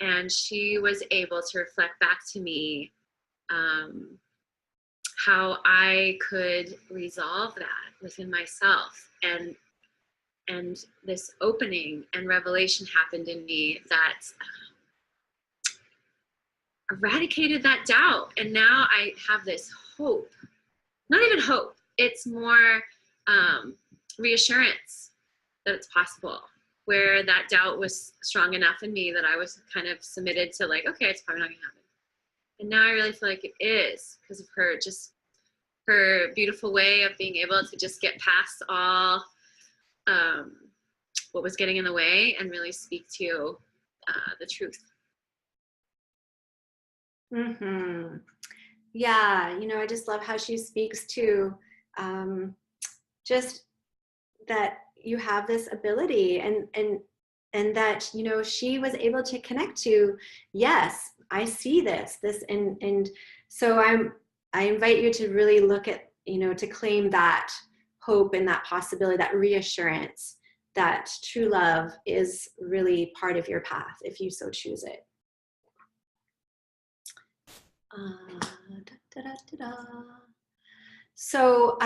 And she was able to reflect back to me how I could resolve that within myself. And this opening and revelation happened in me that eradicated that doubt. And now I have this hope, not even hope, it's more reassurance that it's possible, where that doubt was strong enough in me that I was kind of submitted to like, okay, it's probably not gonna happen. And now I really feel like it is, because of her beautiful way of being able to just get past all what was getting in the way and really speak to the truth. Mm-hmm. Yeah, you know, I just love how she speaks to just that you have this ability, and that, you know, she was able to connect to, yes, I see this, and so I invite you to really look at, to claim that hope and that possibility, that reassurance that true love is really part of your path if you so choose it. So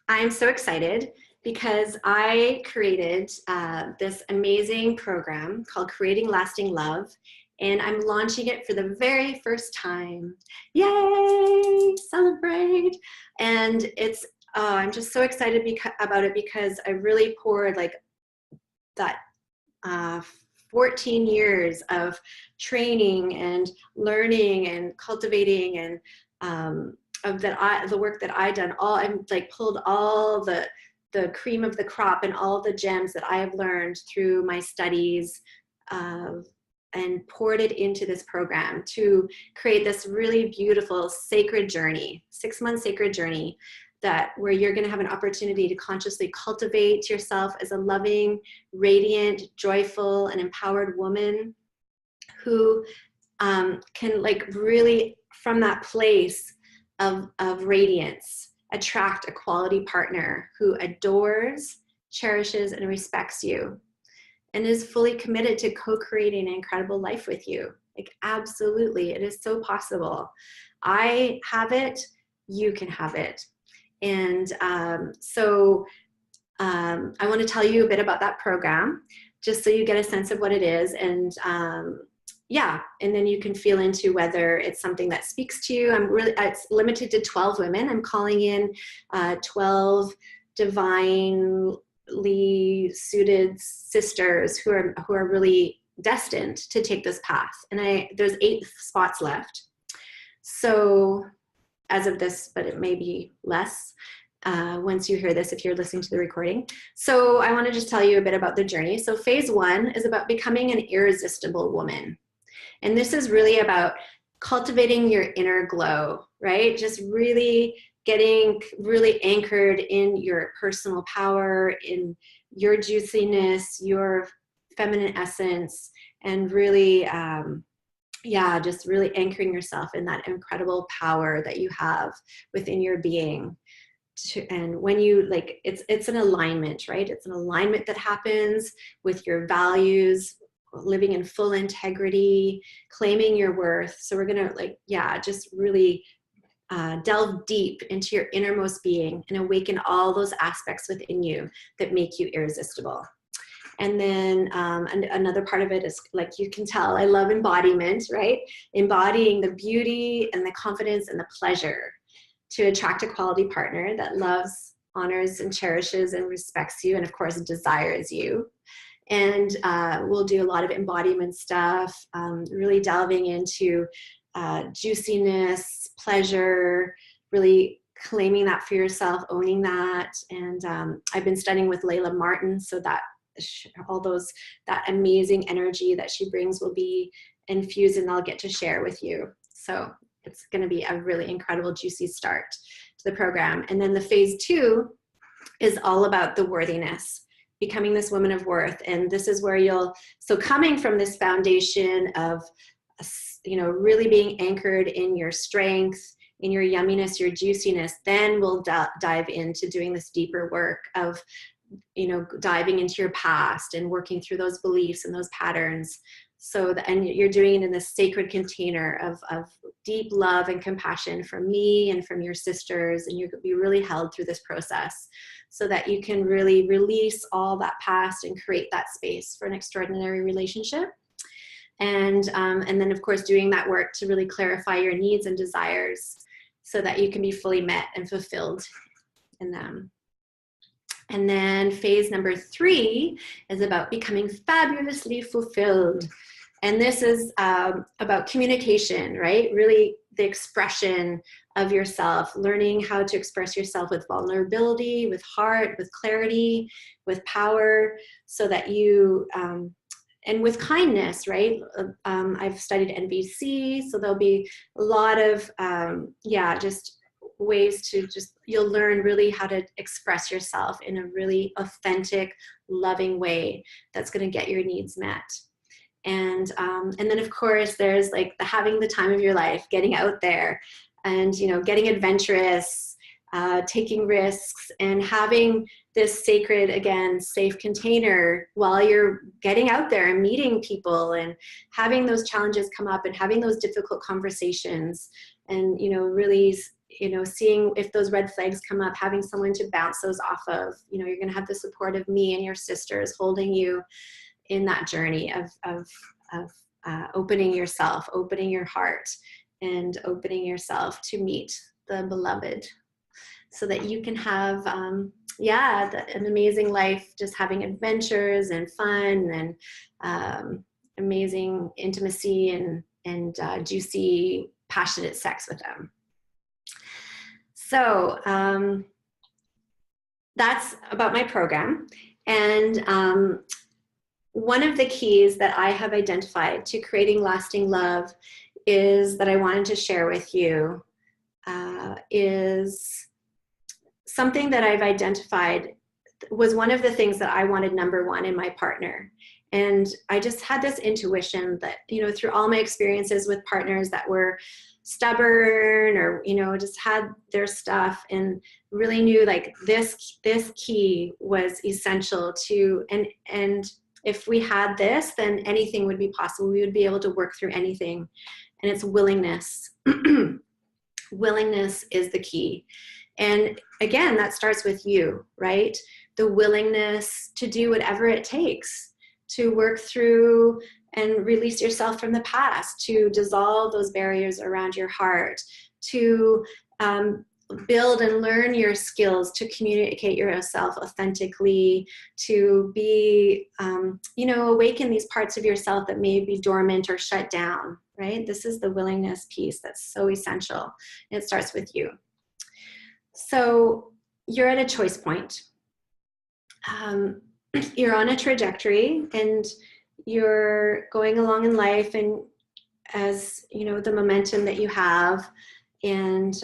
I'm so excited because I created this amazing program called Creating Lasting Love, and I'm launching it for the very first time. Yay! Celebrate! And it's I'm just so excited about it because I really poured like that 14 years of training and learning and cultivating and the work that I done. I'm like pulled all the cream of the crop and all the gems that I have learned through my studies and poured it into this program to create this really beautiful sacred journey, 6-month sacred journey where you're going to have an opportunity to consciously cultivate yourself as a loving, radiant, joyful, and empowered woman who can like really from that place of radiance attract a quality partner who adores, cherishes, and respects you and is fully committed to co-creating an incredible life with you. Like, absolutely, it is so possible. I have it, you can have it. And I want to tell you a bit about that program, just so you get a sense of what it is. And and then you can feel into whether it's something that speaks to you. It's limited to 12 women. I'm calling in 12 divinely suited sisters who are really destined to take this path. And there's 8 spots left. So as of this, but it may be less once you hear this if you're listening to the recording. So I want to just tell you a bit about the journey. So phase 1 is about becoming an irresistible woman. And this is really about cultivating your inner glow, right? Just really getting really anchored in your personal power, in your juiciness, your feminine essence, and really just really anchoring yourself in that incredible power that you have within your being. And when you it's an alignment, right? It's an alignment that happens with your values, living in full integrity, claiming your worth. So we're gonna just really delve deep into your innermost being and awaken all those aspects within you that make you irresistible. And then another part of it is, like you can tell, I love embodiment, right? Embodying the beauty and the confidence and the pleasure to attract a quality partner that loves, honors, and cherishes and respects you, and of course desires you. And we'll do a lot of embodiment stuff, really delving into juiciness, pleasure, really claiming that for yourself, owning that. And I've been studying with Layla Martin, so that that amazing energy that she brings will be infused and I'll get to share with you. So it's going to be a really incredible, juicy start to the program. And then the phase 2 is all about the worthiness, becoming this woman of worth. And this is where coming from this foundation of, really being anchored in your strength, in your yumminess, your juiciness, then we'll dive into doing this deeper work of, diving into your past and working through those beliefs and those patterns. And you're doing it in this sacred container of deep love and compassion from me and from your sisters. And you're going to be really held through this process so that you can really release all that past and create that space for an extraordinary relationship. And then, of course, doing that work to really clarify your needs and desires so that you can be fully met and fulfilled in them. And then phase number 3 is about becoming fabulously fulfilled. And this is about communication, right? Really the expression of yourself, learning how to express yourself with vulnerability, with heart, with clarity, with power, so that you, and with kindness, right? I've studied NVC, so there'll be a lot of, just ways to you'll learn really how to express yourself in a really authentic, loving way that's going to get your needs met. And then of course there's like having the time of your life, getting out there and, you know, getting adventurous, taking risks, and having this sacred, again, safe container while you're getting out there and meeting people and having those challenges come up and having those difficult conversations and, you know, really, you know, seeing if those red flags come up, having someone to bounce those off of. You know, you're going to have the support of me and your sisters holding you in that journey of opening yourself, opening your heart, and opening yourself to meet the beloved, so that you can have, an amazing life, just having adventures and fun and amazing intimacy and juicy, passionate sex with them. So that's about my program. And one of the keys that I have identified to creating lasting love is that I wanted to share with you is something that I've identified was one of the things that I wanted number one in my partner. And I just had this intuition that, you know, through all my experiences with partners that were stubborn or, you know, just had their stuff, and really knew like this key was essential to, and if we had this, then anything would be possible. We would be able to work through anything. And it's willingness. Willingness is the key. And again, that starts with you, right? The willingness to do whatever it takes to work through and release yourself from the past, to dissolve those barriers around your heart, to build and learn your skills to communicate yourself authentically, to be, awaken these parts of yourself that may be dormant or shut down, right? This is the willingness piece that's so essential. And it starts with you. So you're at a choice point. You're on a trajectory and you're going along in life, and as you know, the momentum that you have, and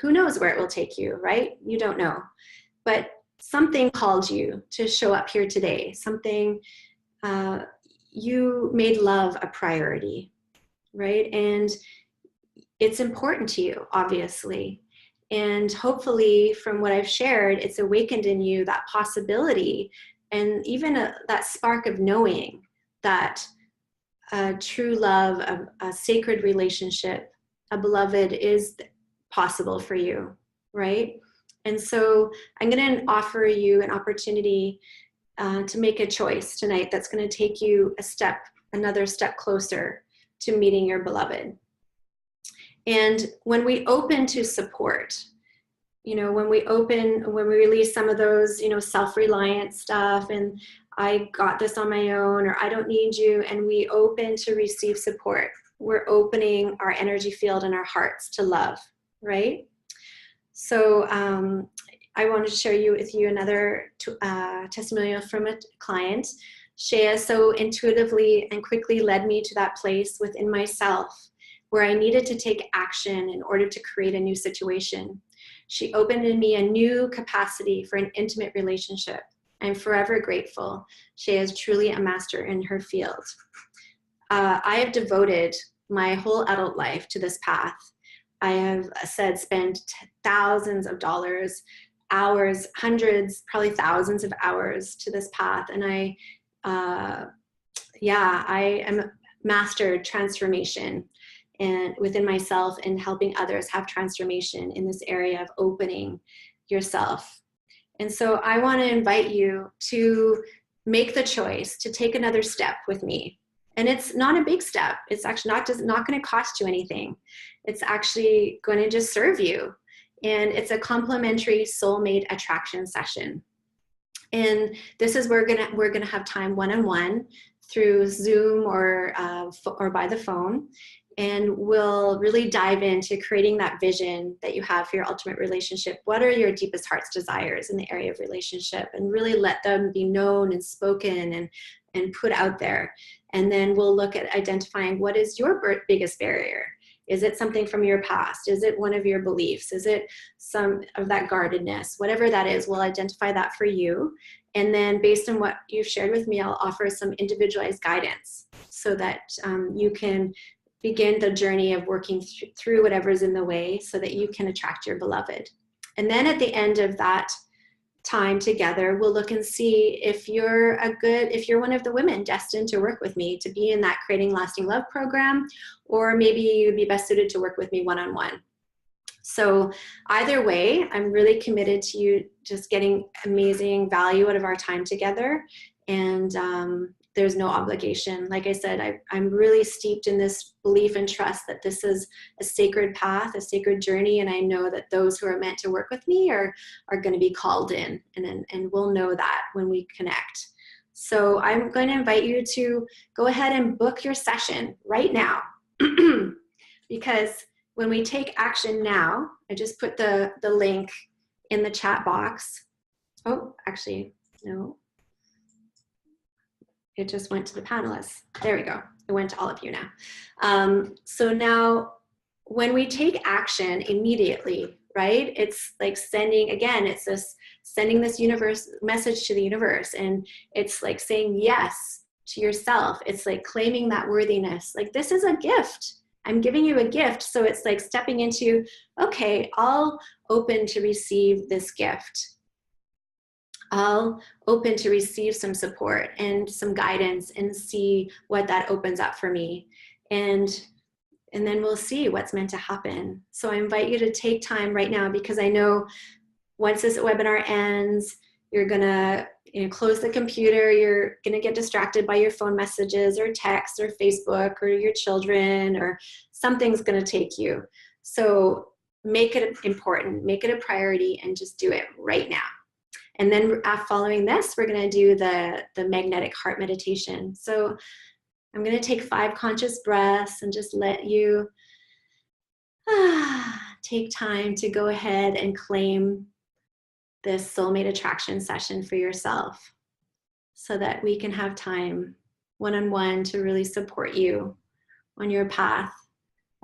who knows where it will take you, right? You don't know. But something called you to show up here today. Something, you made love a priority, right? And it's important to you, obviously. And hopefully from what I've shared, it's awakened in you that possibility, and even that spark of knowing that true love, a sacred relationship, a beloved is possible for you, right? And so I'm going to offer you an opportunity to make a choice tonight that's going to take you another step closer to meeting your beloved. And when we open to support, when we release some of those, self-reliant stuff, and I got this on my own, or I don't need you, and we open to receive support, we're opening our energy field and our hearts to love, right? So I wanted to share with you another testimonial from a client. Shaeah so intuitively and quickly led me to that place within myself where I needed to take action in order to create a new situation. She opened in me a new capacity for an intimate relationship. I'm forever grateful. Shaeah is truly a master in her field. I have devoted my whole adult life to this path. I have spent thousands of dollars, hours, hundreds, probably thousands of hours to this path. And I am mastered transformation and within myself, and helping others have transformation in this area of opening yourself. And so I want to invite you to make the choice to take another step with me. And it's not a big step. It's actually not going to cost you anything. It's actually going to just serve you. And it's a complimentary soulmate attraction session. And this is where we're gonna have time one-on-one through Zoom or by the phone. And we'll really dive into creating that vision that you have for your ultimate relationship. What are your deepest heart's desires in the area of relationship? And really let them be known and spoken and put out there. And then we'll look at identifying what is your biggest barrier. Is it something from your past? Is it one of your beliefs? Is it some of that guardedness? Whatever that is, we'll identify that for you. And then based on what you've shared with me, I'll offer some individualized guidance so that you can begin the journey of working through whatever's in the way so that you can attract your beloved. And then at the end of that time together, we'll look and see if you're one of the women destined to work with me to be in that Creating Lasting Love program, or maybe you'd be best suited to work with me one-on-one. So either way, I'm really committed to you just getting amazing value out of our time together. And there's no obligation. Like I said, I'm really steeped in this belief and trust that this is a sacred path, a sacred journey. And I know that those who are meant to work with me are going to be called in, and we'll know that when we connect. So I'm going to invite you to go ahead and book your session right now. Because when we take action now, I just put the link in the chat box. Oh, actually, no. It just went to the panelists. There we go. It went to all of you now. So now when we take action immediately, right? It's like sending this universe message to the universe. And it's like saying yes to yourself. It's like claiming that worthiness. Like, this is a gift. I'm giving you a gift. So it's like stepping into, okay, I'll open to receive this gift. I'll open to receive some support and some guidance and see what that opens up for me. And then we'll see what's meant to happen. So I invite you to take time right now, because I know once this webinar ends, you're gonna close the computer, you're gonna get distracted by your phone messages or texts or Facebook or your children, or something's gonna take you. So make it important, make it a priority, and just do it right now. And then following this, we're gonna do the magnetic heart meditation. So I'm gonna take 5 conscious breaths and just let you take time to go ahead and claim this soulmate attraction session for yourself, so that we can have time one-on-one to really support you on your path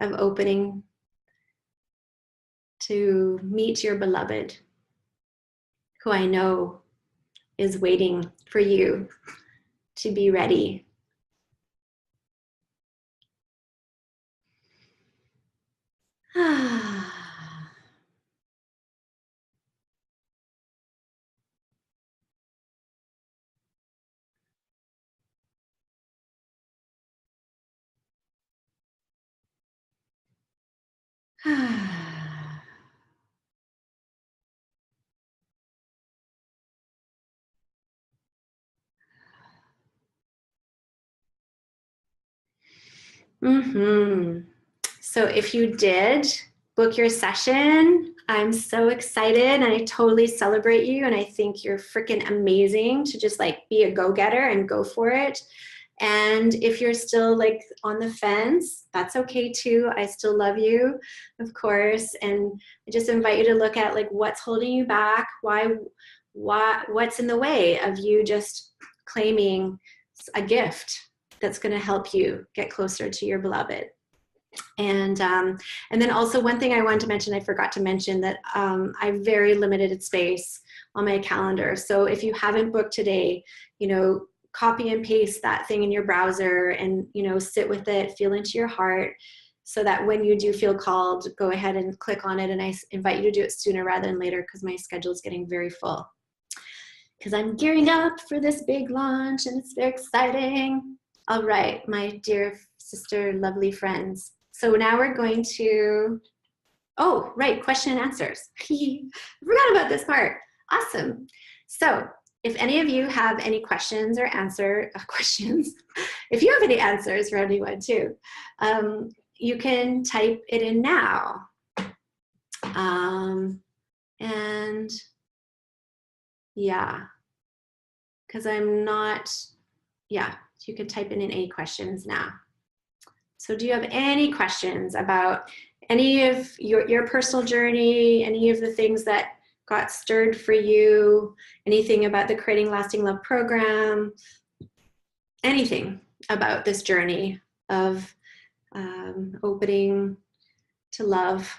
of opening to meet your beloved, who I know is waiting for you to be ready. So if you did book your session, I'm so excited, and I totally celebrate you, and I think you're freaking amazing to just like be a go-getter and go for it. And if you're still like on the fence, that's okay too. I still love you, of course. And I just invite you to look at like what's holding you back, what's in the way of you just claiming a gift that's going to help you get closer to your beloved. And then also one thing I wanted to mention, I forgot to mention that I have very limited space on my calendar. So if you haven't booked today, copy and paste that thing in your browser and, sit with it, feel into your heart, so that when you do feel called, go ahead and click on it. And I invite you to do it sooner rather than later, because my schedule is getting very full. Because I'm gearing up for this big launch, and it's very exciting. All right, my dear sister, lovely friends. So now we're going to, question and answers. I forgot about this part. Awesome. So if any of you have any questions or questions, if you have any answers for anyone too, you can type it in now. And yeah, because I'm not, you can type in any questions now. So do you have any questions about any of your personal journey, any of the things that got stirred for you, anything about the Creating Lasting Love program, anything about this journey of opening to love?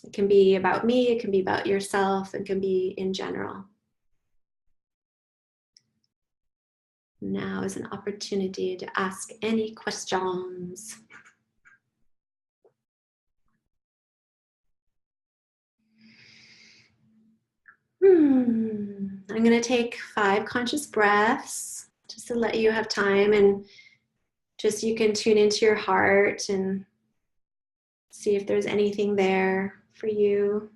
It can be about me, it can be about yourself, it can be in general. Now is an opportunity to ask any questions. I'm going to take 5 conscious breaths just to let you have time, and just you can tune into your heart and see if there's anything there for you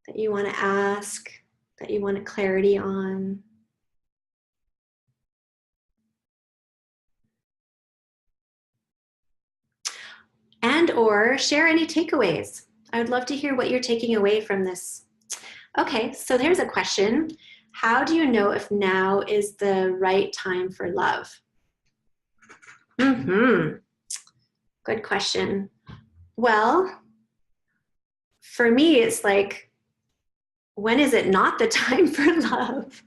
that you want to ask, that you want clarity on. And or share any takeaways. I would love to hear what you're taking away from this. Okay, so there's a question. How do you know if now is the right time for love? Good question. Well, for me, it's like, when is it not the time for love?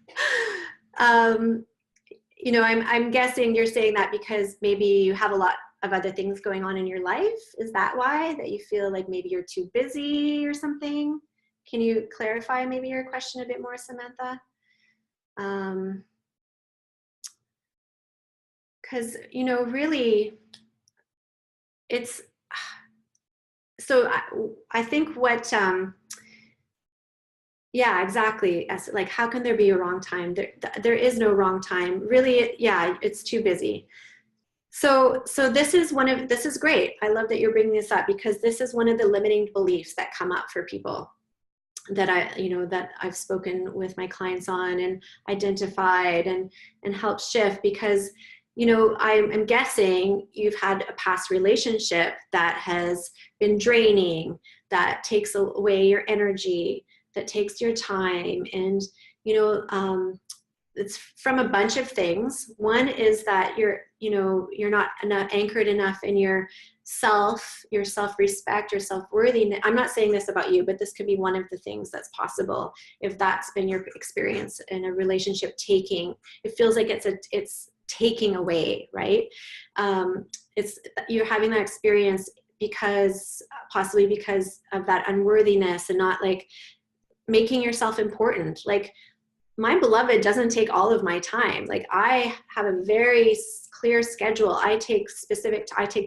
You know, I'm guessing you're saying that because maybe you have a lot of other things going on in your life. Is that why? That you feel like maybe you're too busy or something? Can you clarify maybe your question a bit more, Samantha? Because, you know, really, it's, so I think what, yeah, exactly. As like, how can there be a wrong time? There is no wrong time. Really, yeah, it's too busy. So this is great. I love that you're bringing this up, because this is one of the limiting beliefs that come up for people that that I've spoken with my clients on and identified and helped shift. Because, you know, I'm guessing you've had a past relationship that has been draining, that takes away your energy, that takes your time. And, you know, it's from a bunch of things. One is that you're not anchored enough in your self-respect, your self-worthiness. I'm not saying this about you, but this could be one of the things that's possible. If that's been your experience in a relationship, it feels like it's taking away, right? You're having that experience possibly because of that unworthiness, and not like making yourself important. Like, my beloved doesn't take all of my time. Like, I have a very clear schedule. I take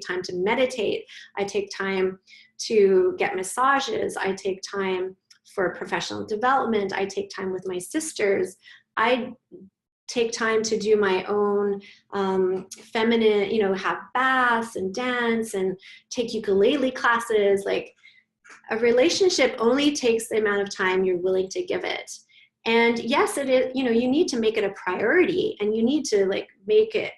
time to meditate. I take time to get massages. I take time for professional development. I take time with my sisters. I take time to do my own feminine, have baths and dance and take ukulele classes. Like, a relationship only takes the amount of time you're willing to give it. And yes, it is, you need to make it a priority, and you need to like make it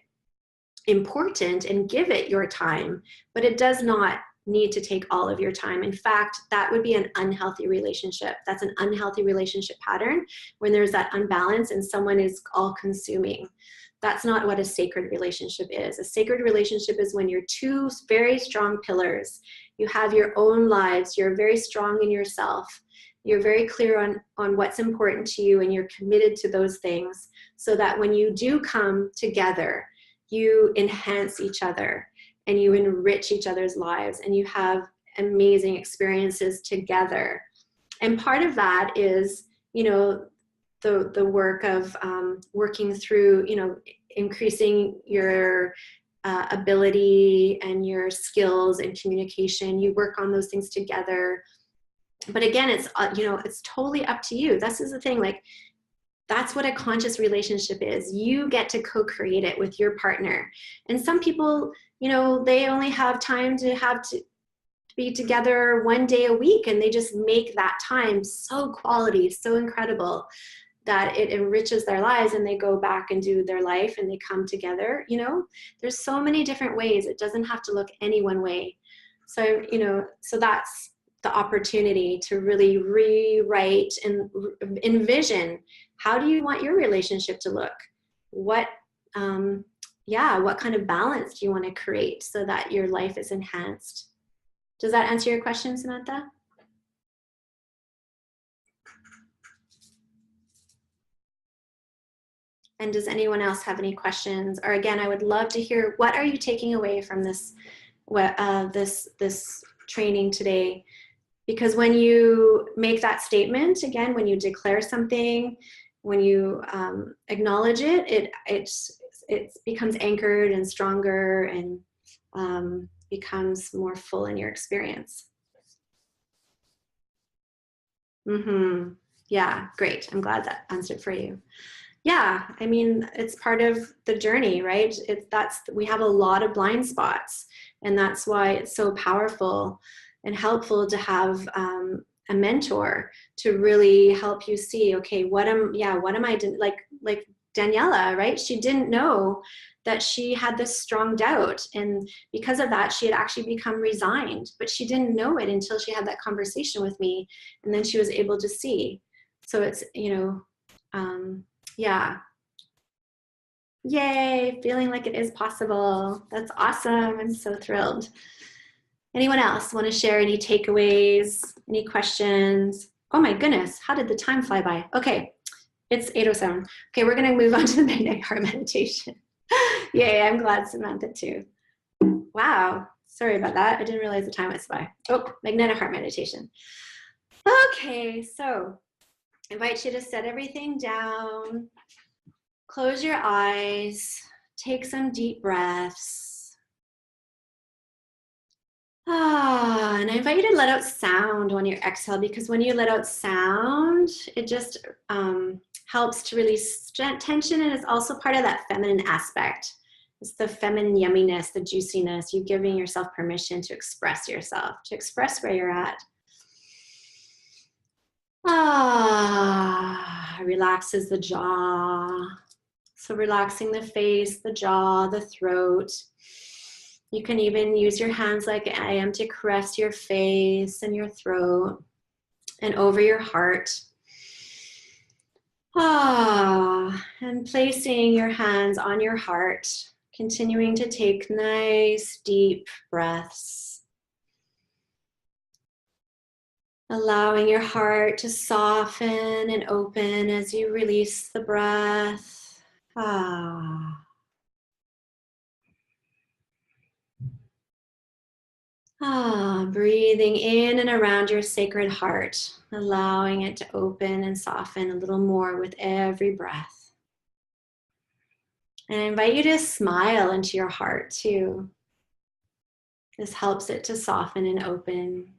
important and give it your time, but it does not need to take all of your time. In fact, that would be an unhealthy relationship. That's an unhealthy relationship pattern, when there's that unbalance and someone is all consuming. That's not what a sacred relationship is. A sacred relationship is when you're two very strong pillars. You have your own lives. You're very strong in yourself. You're very clear on what's important to you, and you're committed to those things, so that when you do come together, you enhance each other and you enrich each other's lives, and you have amazing experiences together. And part of that is, the work of working through, increasing your ability and your skills and communication. You work on those things together. But again, it's, it's totally up to you. This is the thing, like, that's what a conscious relationship is. You get to co-create it with your partner. And some people, they only have time to be together one day a week, and they just make that time so quality, so incredible, that it enriches their lives, and they go back and do their life and they come together. There's so many different ways. It doesn't have to look any one way. So, so that's the opportunity to really rewrite and envision, how do you want your relationship to look? What kind of balance do you want to create so that your life is enhanced? Does that answer your question, Samantha? And does anyone else have any questions? Or again, I would love to hear, what are you taking away from this training today? Because when you make that statement, again, when you declare something, when you acknowledge it, it becomes anchored and stronger and becomes more full in your experience. Yeah, great. I'm glad that answered for you. Yeah, I mean, it's part of the journey, right? We have a lot of blind spots, and that's why it's so powerful and helpful to have a mentor to really help you see, okay, what am I doing? Like Daniela, right? She didn't know that she had this strong doubt, and because of that, she had actually become resigned, but she didn't know it until she had that conversation with me, and then she was able to see. So it's, yeah. Yay, feeling like it is possible. That's awesome. I'm so thrilled. Anyone else want to share any takeaways, any questions? Oh my goodness, how did the time fly by? Okay, it's 8:07. Okay, we're going to move on to the magnetic heart meditation. Yay, I'm glad Samantha too. Wow, sorry about that. I didn't realize the time went by. Oh, magnetic heart meditation. Okay, so I invite you to set everything down. Close your eyes, take some deep breaths. And I invite you to let out sound when you exhale, because when you let out sound, it just helps to release tension, and it's also part of that feminine aspect. It's the feminine yumminess, the juiciness, you giving yourself permission to express yourself, to express where you're at. Relaxes the jaw. So relaxing the face, the jaw, the throat. You can even use your hands like I am to caress your face and your throat and over your heart. And placing your hands on your heart, continuing to take nice, deep breaths. Allowing your heart to soften and open as you release the breath. Breathing in and around your sacred heart, allowing it to open and soften a little more with every breath. And I invite you to smile into your heart too. This helps it to soften and open.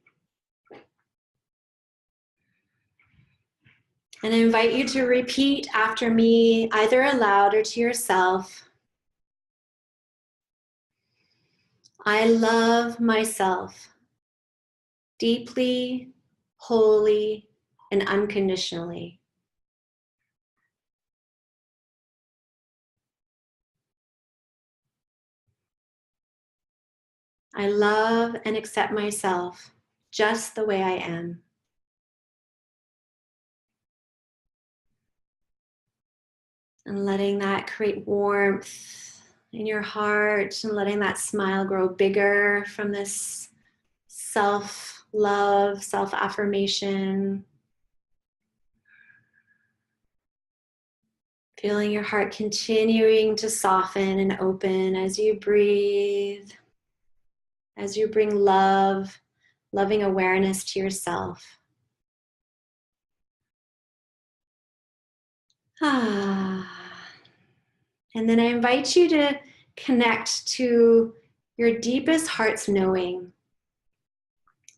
And I invite you to repeat after me, either aloud or to yourself. I love myself deeply, wholly, and unconditionally. I love and accept myself just the way I am. And letting that create warmth in your heart, and letting that smile grow bigger from this self-love, self-affirmation. Feeling your heart continuing to soften and open as you breathe, as you bring love, loving awareness to yourself. And then I invite you to connect to your deepest heart's knowing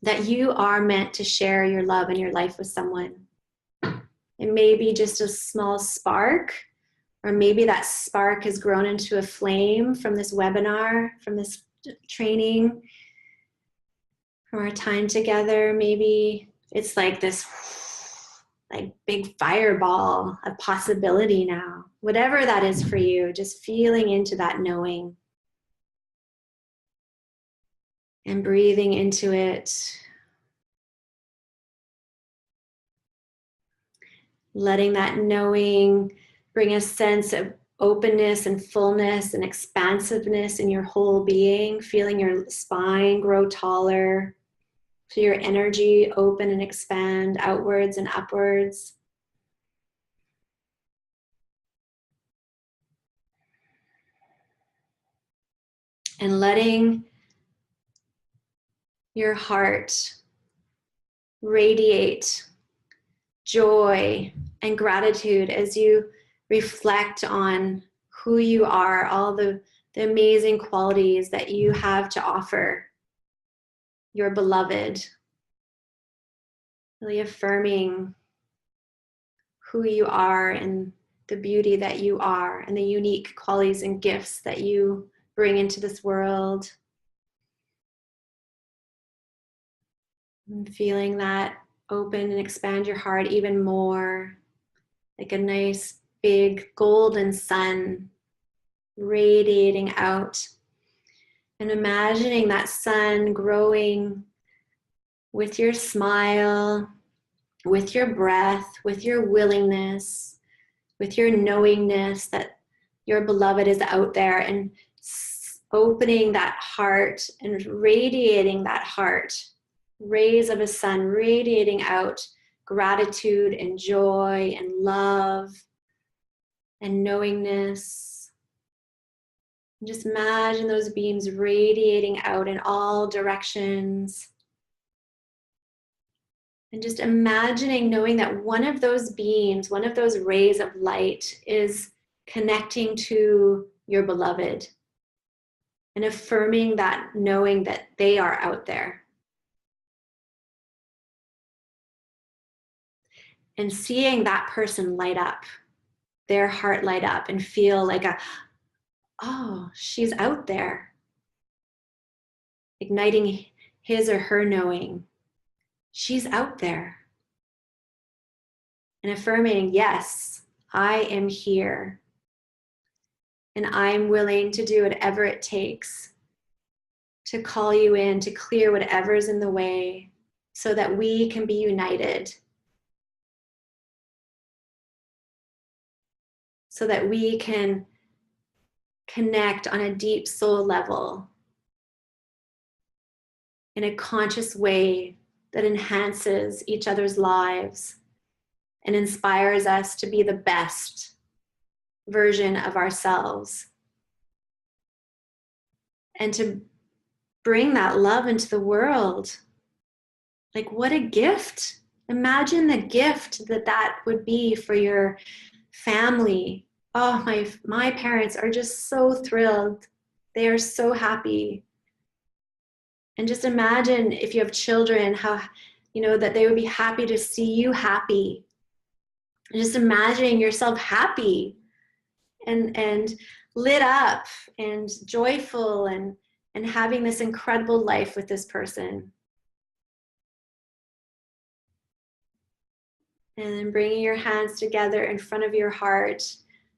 that you are meant to share your love and your life with someone. It may be just a small spark, or maybe that spark has grown into a flame from this webinar, from this training, from our time together. Maybe it's like this big fireball of possibility now. Whatever that is for you, just feeling into that knowing and breathing into it. Letting that knowing bring a sense of openness and fullness and expansiveness in your whole being, feeling your spine grow taller, so your energy open and expand outwards and upwards. And letting your heart radiate joy and gratitude as you reflect on who you are, all the amazing qualities that you have to offer your beloved. Really affirming who you are and the beauty that you are and the unique qualities and gifts that you bring into this world. And feeling that open and expand your heart even more, like a nice big golden sun radiating out. And imagining that sun growing with your smile, with your breath, with your willingness, with your knowingness that your beloved is out there, and opening that heart and radiating that heart, rays of a sun radiating out gratitude and joy and love and knowingness. And just imagine those beams radiating out in all directions. And just imagining, knowing that one of those beams, one of those rays of light is connecting to your beloved, and affirming that, knowing that they are out there. And seeing that person light up, their heart light up, and feel like oh, she's out there. Igniting his or her knowing, she's out there. And affirming, yes, I am here. And I'm willing to do whatever it takes to call you in, to clear whatever's in the way so that we can be united. So that we can connect on a deep soul level in a conscious way that enhances each other's lives and inspires us to be the best version of ourselves, and to bring that love into the world. Like, what a gift. Imagine the gift that would be for your family. Oh, my parents are just so thrilled. They are so happy. And just imagine if you have children, how, that they would be happy to see you happy. And just imagining yourself happy and lit up and joyful and having this incredible life with this person. And then bringing your hands together in front of your heart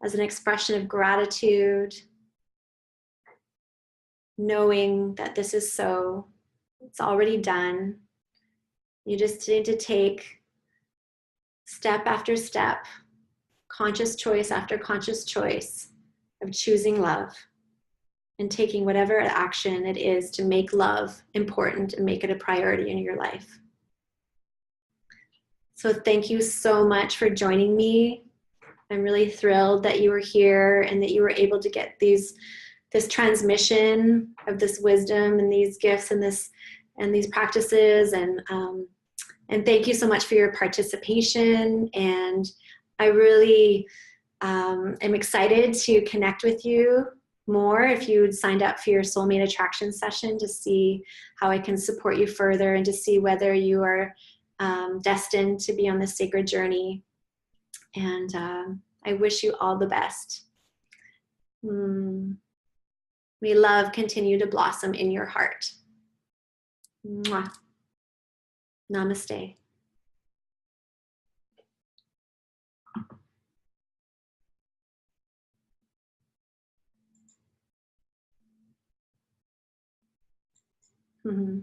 as an expression of gratitude, knowing that this is so, it's already done. You just need to take step after step, conscious choice after conscious choice of choosing love and taking whatever action it is to make love important and make it a priority in your life. So thank you so much for joining me. I'm really thrilled that you were here and that you were able to get this transmission of this wisdom and these gifts and these practices. And thank you so much for your participation. And I really am excited to connect with you more if you signed up for your soulmate attraction session, to see how I can support you further and to see whether you are destined to be on this sacred journey. And I wish you all the best. May love continue to blossom in your heart. Mwah. Namaste. Mm-hmm.